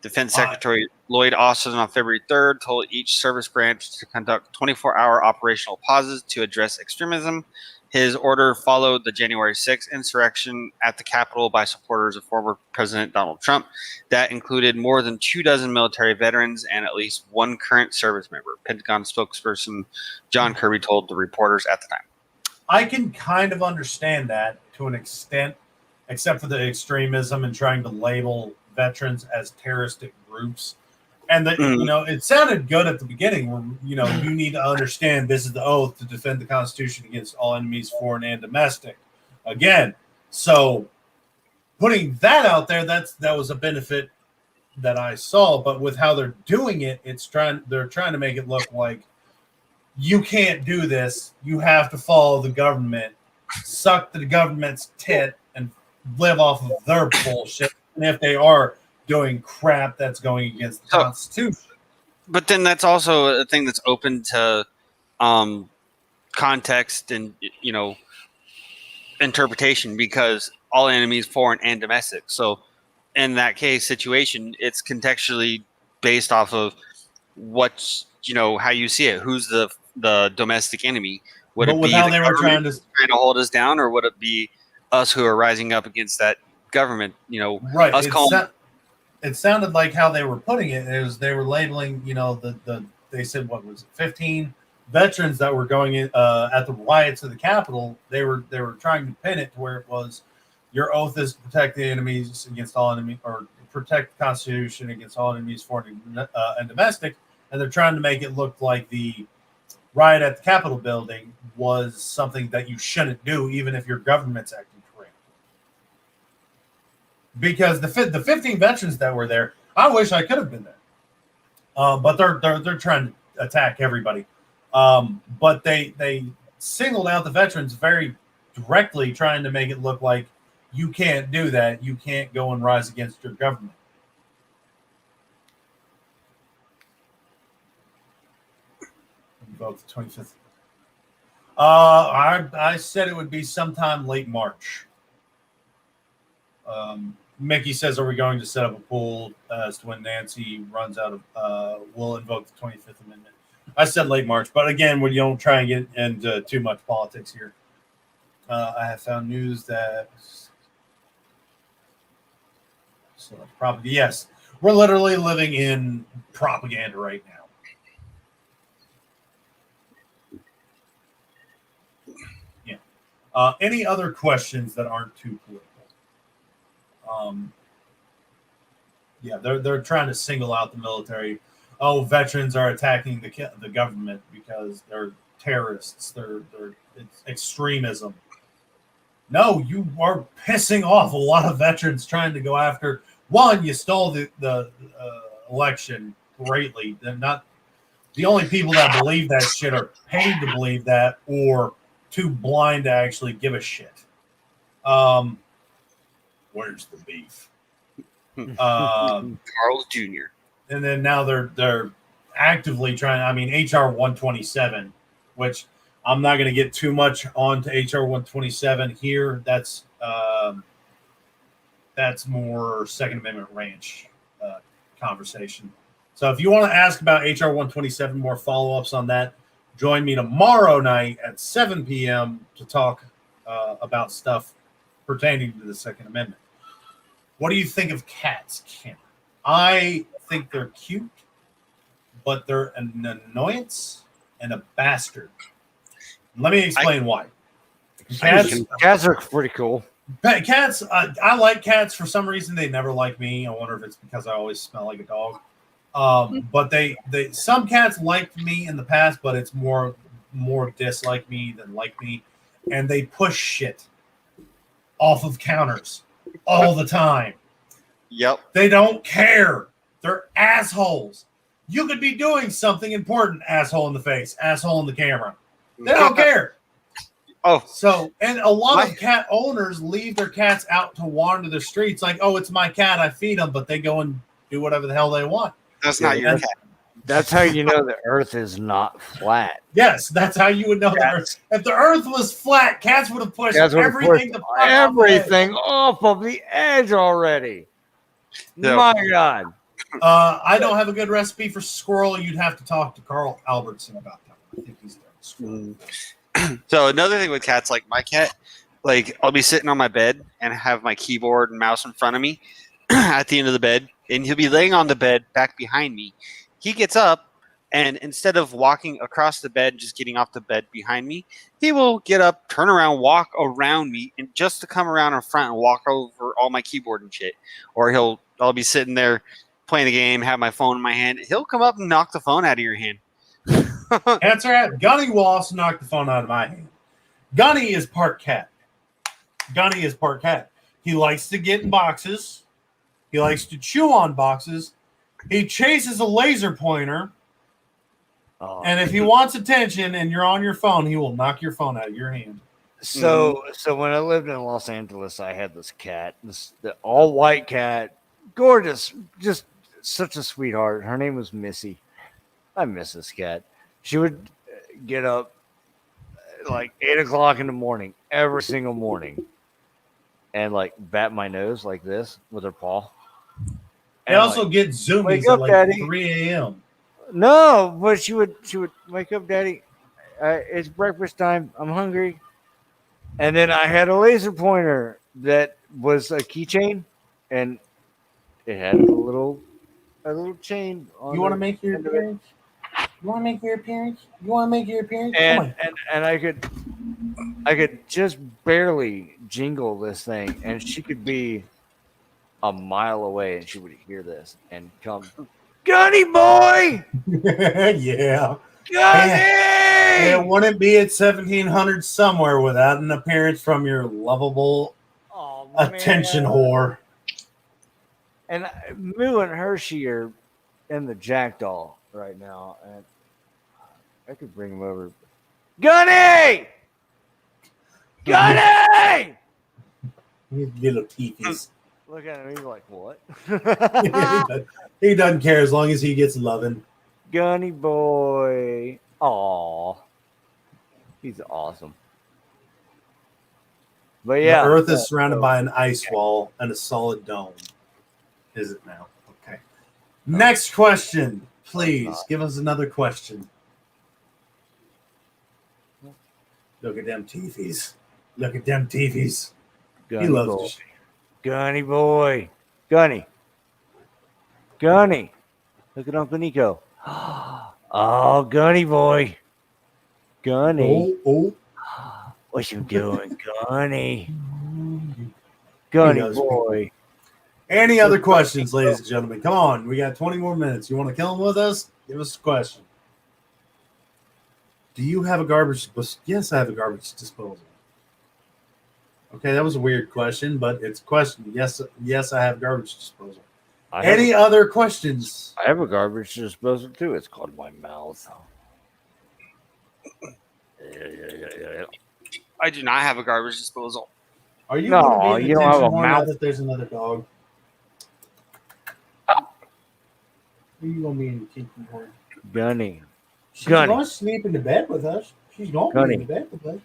Defense Secretary Lloyd Austin on February 3rd told each service branch to conduct 24-hour operational pauses to address extremism. His order followed the January 6th insurrection at the Capitol by supporters of former President Donald Trump. That included more than 24 military veterans and at least one current service member, Pentagon spokesperson John Kirby told the reporters at the time. I can kind of understand that to an extent, except for the extremism and trying to label veterans as terroristic groups. And that, it sounded good at the beginning where, you need to understand this is the oath to defend the Constitution against all enemies, foreign and domestic. Again, so putting that out there, that was a benefit that I saw. But with how they're doing it, they're trying to make it look like you can't do this. You have to follow the government, suck the government's tit, and live off of their bullshit. And if they are doing crap that's going against the Constitution. But then that's also a thing that's open to context and, interpretation, because all enemies, foreign and domestic. So in that case situation, it's contextually based off of what's how you see it. Who's the domestic enemy? Would But it with be how the they were government trying to hold us down, or would it be us who are rising up against that government? right, Us calling. it sounded like how they were putting it is they were labeling, they said what was it, 15 veterans that were going in at the riots of the Capitol. They were trying to pin it to where it was your oath is to protect the enemies against all enemies, or protect the Constitution against all enemies, foreign and domestic. And they're trying to make it look like the riot at the Capitol building was something that you shouldn't do, even if your government's acting correct. Because the 15 veterans that were there, I wish I could have been there. But they're trying to attack everybody. But they singled out the veterans very directly, trying to make it look like you can't do that. You can't go and rise against your government. Vote the 25th. I said it would be sometime late March. Mickey says, "Are we going to set up a poll as to when Nancy runs out of? We'll invoke the 25th Amendment." I said late March, but again, we don't try and get into too much politics here. I have found news that probably yes, we're literally living in propaganda right now. Yeah. Any other questions that aren't too political? Yeah, they're trying to single out the military. Oh, veterans are attacking the government because they're terrorists. It's extremism. No, you are pissing off a lot of veterans trying to go after. One, you stole the election greatly. They're not the only people that believe that shit are paid to believe that, or too blind to actually give a shit. Where's the beef? Carl Jr. And then now they're actively trying. I mean, HR 127, which I'm not going to get too much onto HR 127 here. That's more Second Amendment ranch conversation. So if you want to ask about HR 127, more follow-ups on that, join me tomorrow night at 7 p.m. to talk about stuff pertaining to the Second Amendment. What do you think of cats, Kim? I think they're cute, but they're an annoyance and a bastard. Let me explain why. Cats are pretty cool. Cats, I like cats. For some reason, they never like me. I wonder if it's because I always smell like a dog. But they some cats liked me in the past, but it's more dislike me than like me, and they push shit off of counters all the time. Yep. They don't care. They're assholes. You could be doing something important, asshole in the face, asshole in the camera. They don't care. Oh, So, and a lot of cat owners leave their cats out to wander the streets like, oh, it's my cat, I feed them, but they go and do whatever the hell they want. that's not your cat. That's how you know the Earth is not flat. Yes, that's how you would know the Earth. If the Earth was flat, cats would have pushed Cats would have everything, pushed the fuck everything off of the edge already. No. My God. I don't have a good recipe for squirrel. You'd have to talk to Carl Albertson about that. I think he's done squirrel. So another thing with cats, like my cat, like I'll be sitting on my bed and have my keyboard and mouse in front of me at the end of the bed, and he'll be laying on the bed back behind me. He gets up, and instead of walking across the bed, just getting off the bed behind me, he will get up, turn around, walk around me, and just to come around in front and walk over all my keyboard and shit. Or I'll be sitting there playing the game, have my phone in my hand. He'll come up and knock the phone out of your hand. Cats are at Gunny will also knock the phone out of my hand. Gunny is part cat. Gunny is part cat. He likes to get in boxes. He likes to chew on boxes. He chases a laser pointer. Oh. And if he wants attention and you're on your phone, he will knock your phone out of your hand. So when I lived in Los Angeles, I had this cat, the all white cat, gorgeous, just such a sweetheart. Her name was Missy. I miss this cat. She would get up like 8 o'clock in the morning every single morning, and like bat my nose like this with her paw. They also get zoomies wake at up, like Daddy. 3 a.m. No, but she would wake up, Daddy. It's breakfast time. I'm hungry. And then I had a laser pointer that was a keychain, and it had a little chain on You want to the make your end of it. appearance? You want to make your appearance? You want to make your appearance? Come And, on. and I could just barely jingle this thing, and she could be a mile away, and she would hear this and come, Gunny boy, Yeah. Gunny. It wouldn't be at 1700 somewhere without an appearance from your lovable Oh, attention man. whore. And Moo and Hershey are in the jackdaw right now, and I could bring him over. Gunny! Gunny! You little teethies. Look at him. He's like, what? He doesn't care as long as he gets loving. Gunny boy. Aw. He's awesome. But yeah. The Earth is surrounded by an ice wall and a solid dome. Is it now? Okay. Next question. Please give us another question. Look at them teethies. Look at them teethies. Gunny He loves boy. to shit. Gunny boy. Gunny. Gunny. Look at Uncle Niko. Oh, Gunny boy. Gunny. Oh. What you doing, Gunny? Gunny does. boy. Any other questions, ladies and gentlemen? Come on. We got 20 more minutes. You want to kill them with us? Give us a question. Do you have a garbage disposal? Yes, I have a garbage disposal. Okay, that was a weird question, but it's a question. Yes, I have garbage disposal. Any other questions? I have a garbage disposal too. It's called my mouth. I do not have a garbage disposal. Are you No, gonna be you don't have a attention more now mouth. that there's another dog? Are you gonna be in the kitchen more? Gunny. She's Gunny. going to sleep in the bed with us. She's going to Gunny. be in the bed with us.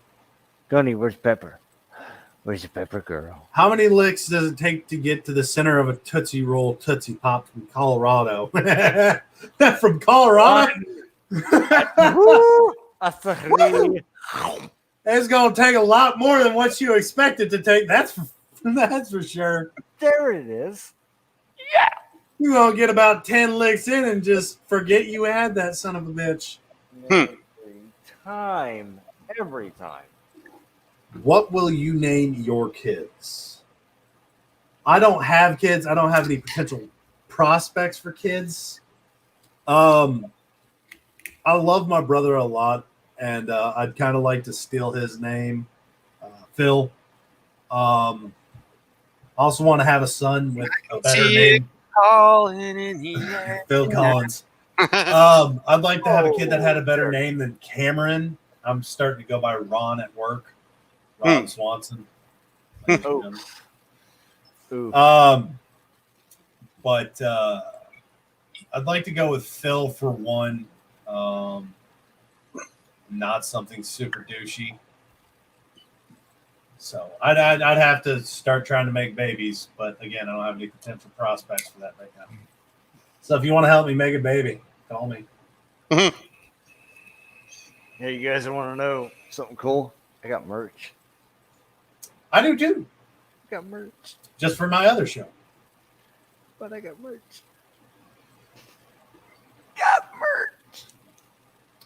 Gunny, where's Pepper? Where's the Pepper girl? How many licks does it take to get to the center of a Tootsie Roll Tootsie Pop from Colorado? From Colorado? Woo! A three. It's going to take a lot more than what you expected to take. That's for sure. There it is. You're going to get about 10 licks in and just forget you had that son of a bitch. Every time. What will you name your kids? I don't have kids. I don't have any potential prospects for kids. I love my brother a lot, and I'd kind of like to steal his name, Phil. Also want to have a son with a better name. Phil Collins. I'd like to have a kid that had a better name than Cameron. I'm starting to go by Ron at work. Ron Swanson. Ooh. But I'd like to go with Phil for one. Not something super douchey. So I'd have to start trying to make babies, but again, I don't have any potential prospects for that right now. So if you want to help me make a baby, call me. Hey, you guys want to know something cool? I got merch. I do too, I got merch. just for my other show. But I got merch. Got merch.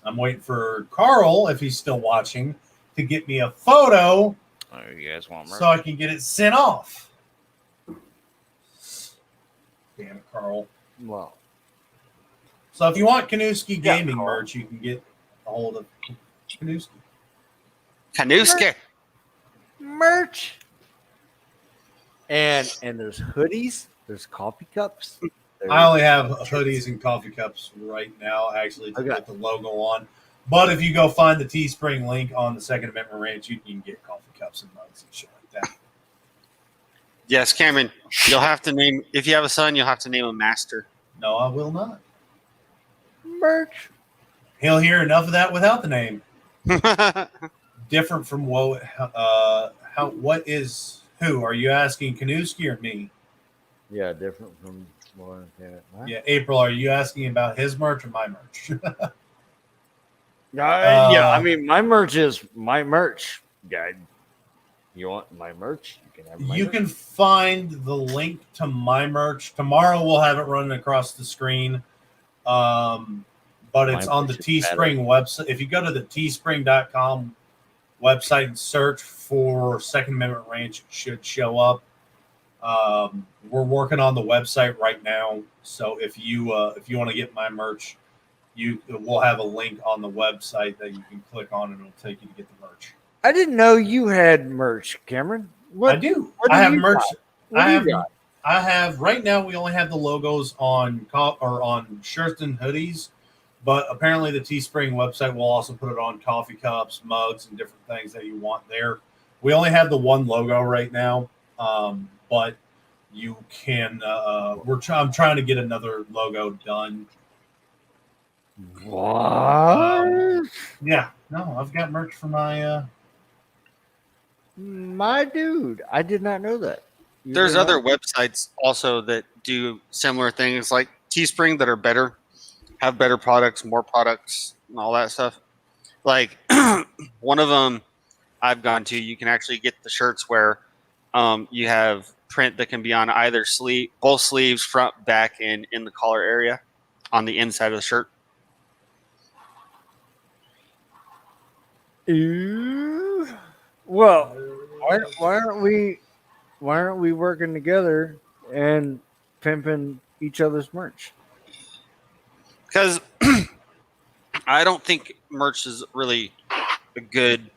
I'm waiting for Carl, if he's still watching, to get me a photo Oh, you guys want merch? so I can get it sent off. Damn it, Carl. Well, So if you want Kanuski Yeah, gaming Carl. merch, you can get a hold of Kanuski. Kanuska. merch. And there's hoodies. There's coffee cups. There's, I only have hoodies and coffee cups right now, actually, to Okay. get the logo on. But if you go find the Teespring link on the Second Amendment Ranch, you can get coffee cups and mugs and shit like that. Yes, Cameron. You'll have to name, if you have a son, you'll have to name him Master. No, I will not. merch. He'll hear enough of that without the name. Different from what is who? Are you asking Kanuski or me? Yeah, different from Yeah, April, are you asking about his merch or my merch? Yeah, I mean, my merch is my merch, guy. You want my merch? You can have my You merch. can find the link to my merch. Tomorrow we'll have it running across the screen. But it's My on the merch is better. Teespring website. If you go to the teespring.com website and search for Second Amendment Ranch, it should show up. We're working on the website right now. So if you want to get my merch, we'll have a link on the website that you can click on and it'll take you to get the merch. I didn't know you had merch, Cameron. What? I do. what I do have you merch. got? What I do you have. got? I have right now. We only have the logos on on shirts and hoodies, but apparently the Teespring website will also put it on coffee cups, mugs, and different things that you want there. We only have the one logo right now, but you can. I'm trying to get another logo done. What? Yeah, no, I've got merch for my. My dude, I did not know that. You There's did other not? websites also that do similar things like Teespring that are better, have better products, more products, and all that stuff. Like one of them I've gone to, you can actually get the shirts where you have print that can be on either sleeve, both sleeves, front, back, and in the collar area on the inside of the shirt. Ooh. Well, why aren't we working together and pimping each other's merch? Because I don't think merch is really a good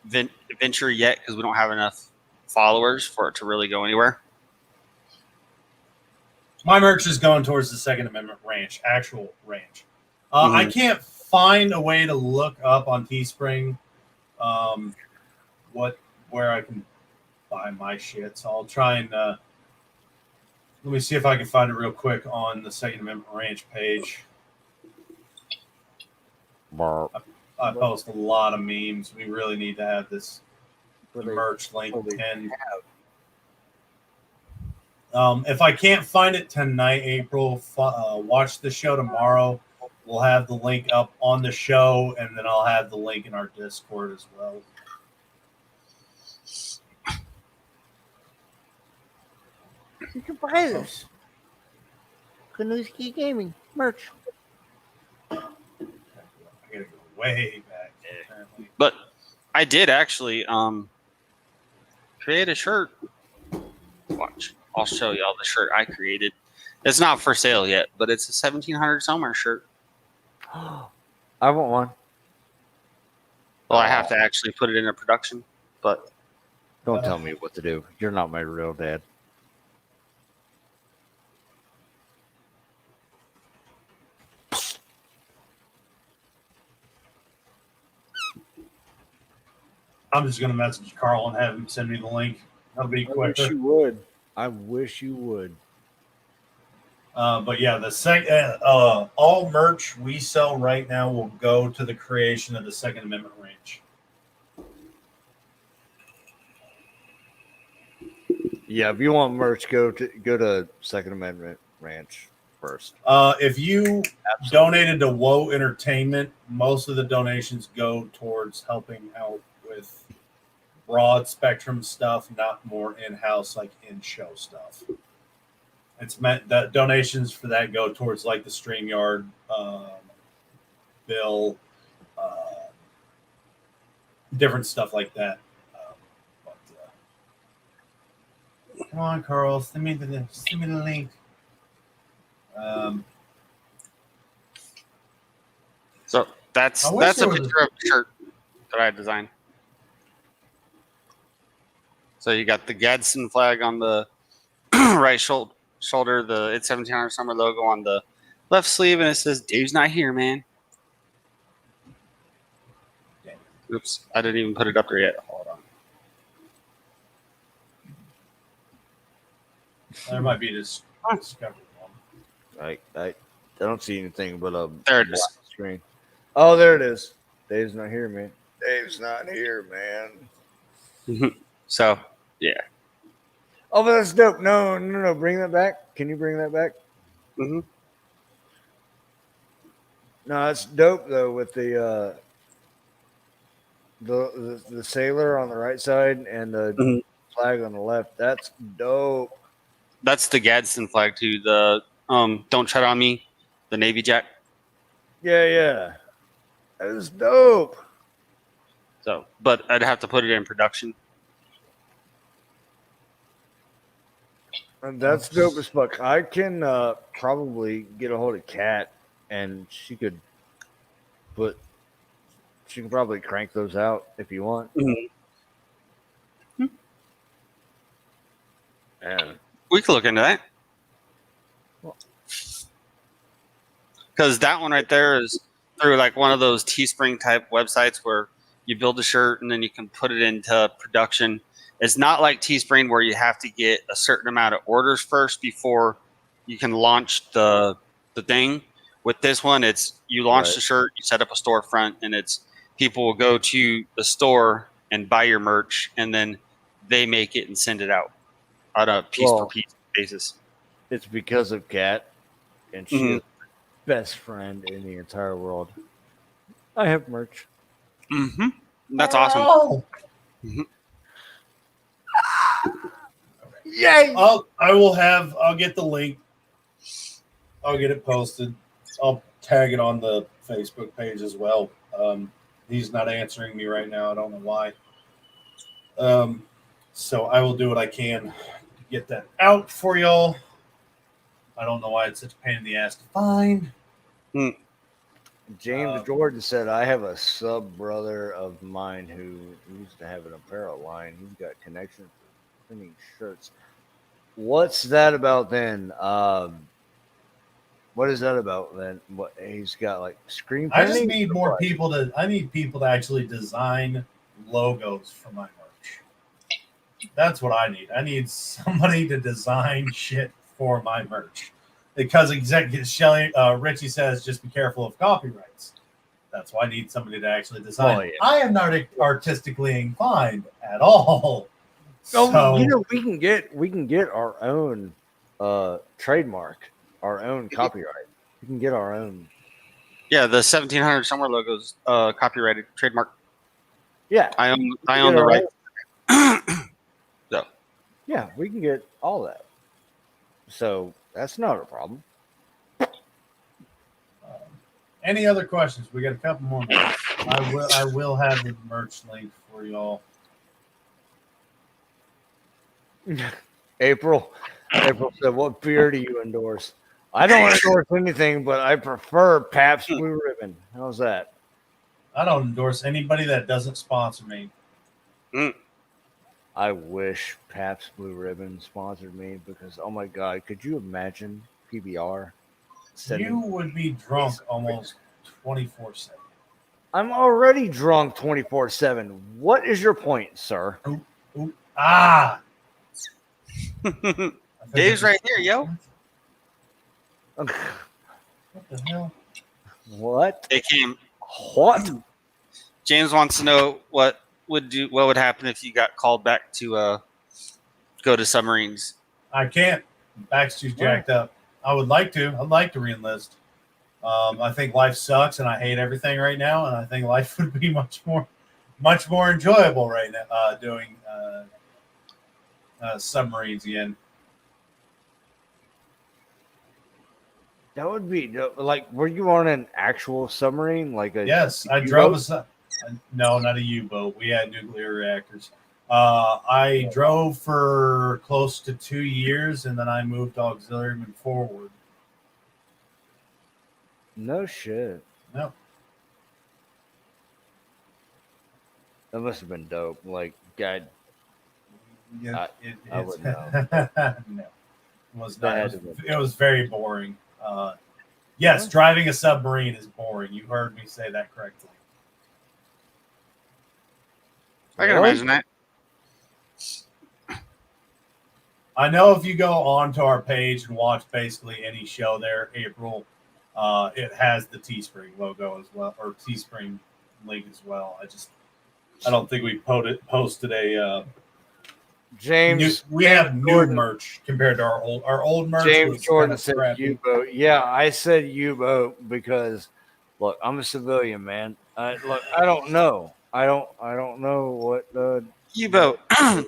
venture yet because we don't have enough followers for it to really go anywhere. My merch is going towards the Second Amendment ranch, actual ranch. I can't find a way to look up on Teespring where I can buy my shit. So I'll try and let me see if I can find it real quick on the Second Amendment ranch page. I post a lot of memes. We really need to have this merch link pinned. If I can't find it tonight, April, watch the show tomorrow. We'll have the link up on the show, and then I'll have the link in our Discord as well. You can buy this. Kanuski Gaming merch. I gotta go way back. Apparently. But I did actually create a shirt. Watch. I'll show you all the shirt I created. It's not for sale yet, but it's a 1700 summer shirt. I want one. Well, I have to actually put it into production, but Don't tell me what to do. You're not my real dad. I'm just gonna message Carl and have him send me the link. That'll be I wish quicker. you would. I wish you would. But yeah, all merch we sell right now will go to the creation of the Second Amendment ranch. Yeah, if you want merch, go to Second Amendment Ranch first. If you donated to Woe Entertainment, most of the donations go towards helping out with broad spectrum stuff, not more in-house like in-show stuff. It's meant that donations for that go towards like the StreamYard bill, different stuff like that. Come on, Carl, send me the link. so that's I wish a there was picture of the shirt that I designed. So you got the Gadsden flag on the right shoulder, the It's 1700 Summer logo on the left sleeve, and it says Dave's not here, man. Oops, I didn't even put it up there yet. Hold on. There might be this discovery one. I don't see anything but a There it is. black screen. Oh, there it is. Dave's not here, man. Dave's not here, man. So yeah, Oh, but that's dope. No. Bring that back. Can you bring that back? Mm-hmm. No, it's dope though with the sailor on the right side and the Mhm. flag on the left. That's dope. That's the Gadsden flag too. The "Don't Tread on Me," the Navy Jack. Yeah. That is dope. So, but I'd have to put it in production. And that's dope as fuck. I can probably get a hold of Kat and she could probably crank those out if you want. Mhm. Yeah. We could look into that. Because that one right there is through like one of those Teespring type websites where you build a shirt and then you can put it into production. It's not like Teespring where you have to get a certain amount of orders first before you can launch the thing. With this one, it's you launch Right. the shirt, you set up a storefront, and it's people will go to the store and buy your merch, and then they make it and send it out on a piece per Well, piece basis. it's because of Kat, and she Mhm. is best friend in the entire world. I have merch. Mm-hmm. That's awesome. Oh, Yay! I'll get the link. I'll get it posted. I'll tag it on the Facebook page as well. He's not answering me right now. I don't know why. So I will do what I can to get that out for y'all. I don't know why it's such a pain in the ass to find. James Jordan said, I have a sub brother of mine who used to have an apparel line. He's got connections for printing shirts. What's that about then? What is that about then? What he's got like screen I printing? just need more people to. I need people to actually design logos for my merch. That's what I need. I need somebody to design shit for my merch. Because executive Shelly Richie says, just be careful of copyrights. That's why I need somebody to actually design. Oh, yeah. I am not artistically inclined at all. Oh, So you know, we can get our own trademark, our own copyright. We can get our own. Yeah, the 1700 Summer logo's copyrighted trademark. Yeah, I own the right. So yeah, we can get all that. So that's not a problem. any other questions? We got a couple more minutes. I will have the merch link for y'all. April said, "What beer do you endorse?" I don't endorse anything, but I prefer Pabst Blue Ribbon. How's that? I don't endorse anybody that doesn't sponsor me. I wish Pabst Blue Ribbon sponsored me because, oh my God, could you imagine PBR? You would be drunk almost 24/7. I'm already drunk 24/7. What is your point, sir? Ah, Dave's right here, yo. What the hell? What? They came. What? James wants to know what would happen if you got called back to go to submarines. I can't. Back's too jacked up. I would like to. I'd like to reenlist. I think life sucks, and I hate everything right now. And I think life would be much more enjoyable right now doing submarines again. That would be like, were you on an actual submarine? Like a Yes, I U-boat? drove no, not a U-boat. We had nuclear reactors. I drove for close to 2 years, and then I moved to auxiliary and forward. No shit. No. That must have been dope. Like, God, Yeah, I wouldn't know. No, it was not. That had to be It was very boring. Yes, driving a submarine is boring. You heard me say that correctly. I can Really? imagine that. I know if you go onto our page and watch basically any show there, April, it has the Teespring logo as well, or Teespring link as well. I don't think we posted a James. We have new Jordan. merch compared to our old. Our old merch James was Jordan kind of said crappy. U-boat. Yeah, I said U-boat because look, I'm a civilian, man. Look, I don't know. I don't know what U-boat. that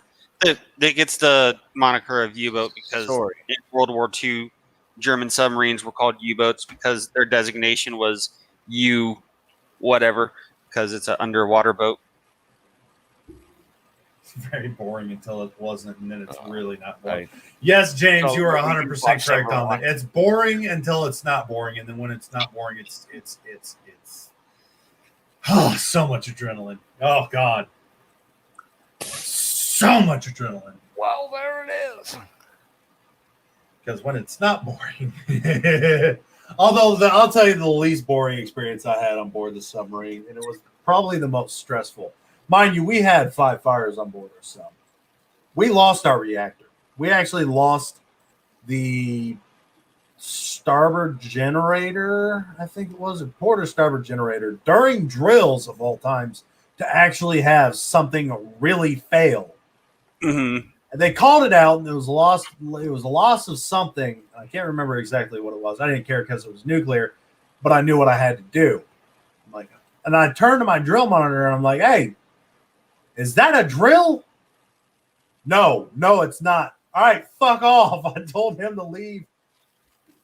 gets the moniker of U-boat because Sorry. in World War II, German submarines were called U-boats because their designation was U whatever because it's an underwater boat. It's very boring until it wasn't, and then it's really not boring. I- Yes, James, So you are we 100% watch correct several on that. It's boring until it's not boring, and then when it's not boring, it's oh, so much adrenaline. Oh God, so much adrenaline. Well, there it is. Because when it's not boring, although I'll tell you the least boring experience I had on board the submarine, and it was probably the most stressful. Mind you, we had 5 fires on board our sub. We lost our reactor. We actually lost the starboard generator, I think it was a port or starboard generator during drills of all times to actually have something really fail. Mm-hmm. And they called it out, and it was a loss. It was a loss of something. I can't remember exactly what it was. I didn't care because it was nuclear, but I knew what I had to do. I'm like, and I turned to my drill monitor, and I'm like, "Hey, is that a drill?" No, it's not. All right, fuck off. I told him to leave.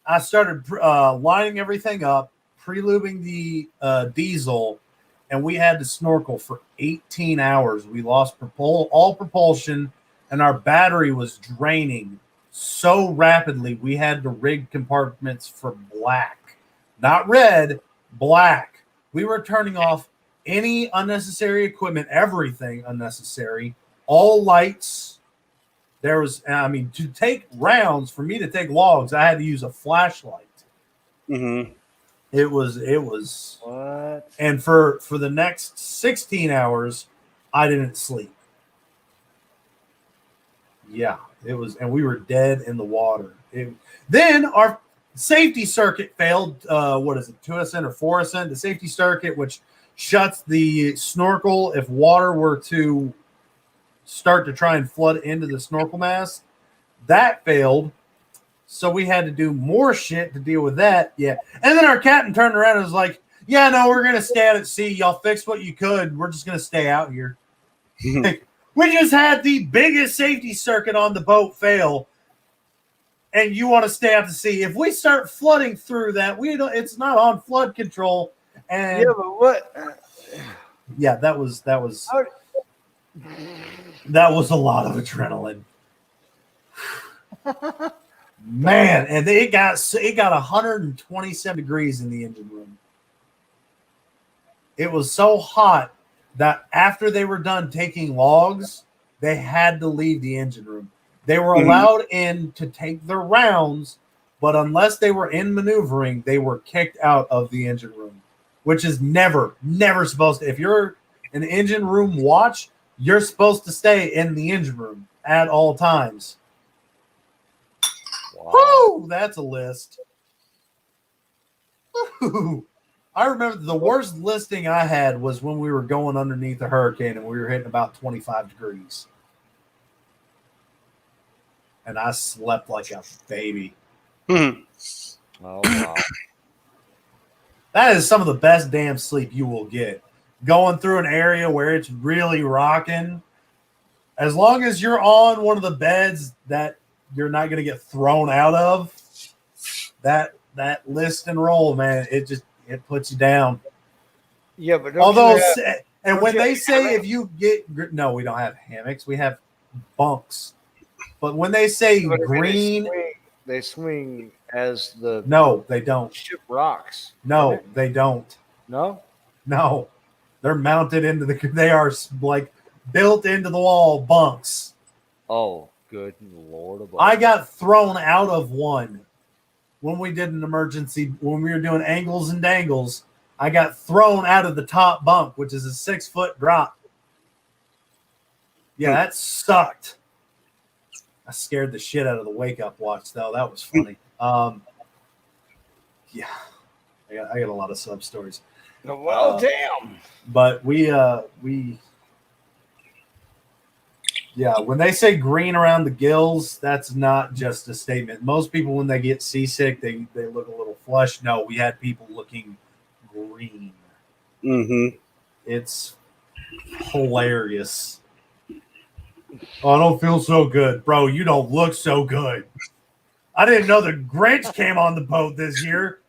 I started lining everything up, pre-lubing the diesel, and we had to snorkel for 18 hours. We lost all propulsion, and our battery was draining so rapidly we had to rig compartments for black. Not red, black. We were turning off any unnecessary equipment, everything unnecessary, all lights. There was, to take rounds, for me to take logs, I had to use a flashlight. Mm-hmm. It was What? and for the next 16 hours, I didn't sleep. Yeah, it was, and we were dead in the water. Then our safety circuit failed. What is it, 2SN or 4SN? The safety circuit, which shuts the snorkel if water were to start to try and flood into the snorkel mask, that failed. So we had to do more shit to deal with that. Yeah. And then our captain turned around and was like, "Yeah, no, we're going to stay out at sea. Y'all fixed what you could. We're just going to stay out here." We just had the biggest safety circuit on the boat fail, and you want to stay out to sea. If we start flooding through that, it's not on flood control. And Yeah, but what? yeah, that was a lot of adrenaline. Man, and it got 127 degrees in the engine room. It was so hot that after they were done taking logs, they had to leave the engine room. They were allowed in to take their rounds, but unless they were in maneuvering, they were kicked out of the engine room, which is never supposed to. If you're an engine room watch, you're supposed to stay in the engine room at all times. Wow. Woo! That's a list. Woo! I remember the worst listing I had was when we were going underneath a hurricane and we were hitting about 25 degrees. And I slept like a baby. Mm-hmm. Oh, wow. That is some of the best damn sleep you will get. Going through an area where it's really rocking. As long as you're on one of the beds that you're not going to get thrown out of, that list and roll, man, it puts you down. Yeah, but Although, don't when you they have say hammocks? if you get, no, we don't have hammocks. We have bunks. But when they say But I mean, green, they swing as the no, they don't. ship rocks. No, they don't. No? No, they're mounted into they are like built into the wall bunks. Oh, good Lord above. I got thrown out of one when we did an emergency, when we were doing angles and dangles. I got thrown out of the top bunk, which is a 6-foot drop. Yeah, that sucked. I scared the shit out of the wake up watch, though. That was funny. Yeah, I got a lot of sub stories. Well, damn. But we Yeah, when they say green around the gills, that's not just a statement. Most people, when they get seasick, they look a little flushed. No, we had people looking green. Mm-hmm. It's hilarious. Oh, I don't feel so good. Bro, you don't look so good. I didn't know the Grinch came on the boat this year.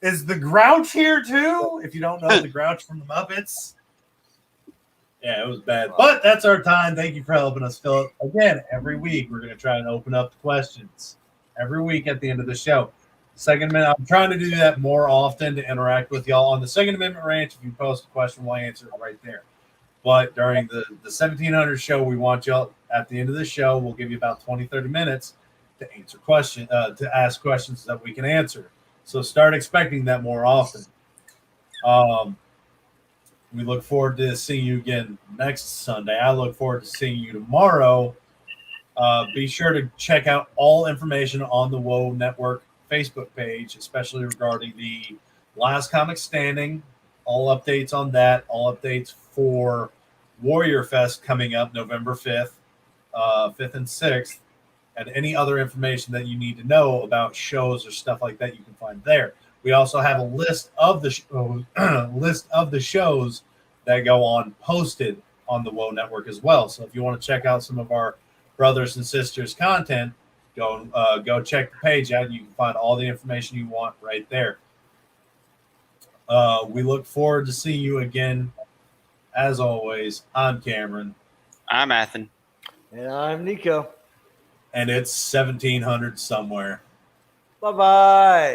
Is the Grouch here too? If you don't know the Grouch from the Muppets. Yeah, it was bad. But that's our time. Thank you for helping us, Philip. Again, every week we're going to try and open up the questions. Every week at the end of the show. Second Amendment, I'm trying to do that more often to interact with y'all. On the Second Amendment Ranch, if you post a question, we'll answer it right there. But during the 1700 show, we want y'all at the end of the show, we'll give you about 20, 30 minutes to answer questions, to ask questions that we can answer. So start expecting that more often. We look forward to seeing you again next Sunday. I look forward to seeing you tomorrow. Be sure to check out all information on the WOA Network Facebook page, especially regarding the Last Comic Standing. All updates on that. All updates for Warrior Fest coming up November 5th, 5th and 6th, and any other information that you need to know about shows or stuff like that you can find there. We also have a list of the shows that go on posted on the WOA Network as well. So if you want to check out some of our brothers and sisters content, go check the page out. You can find all the information you want right there. We look forward to seeing you again. As always, I'm Cameron. I'm Athen. And I'm Niko. And it's 1700 somewhere. Bye-bye.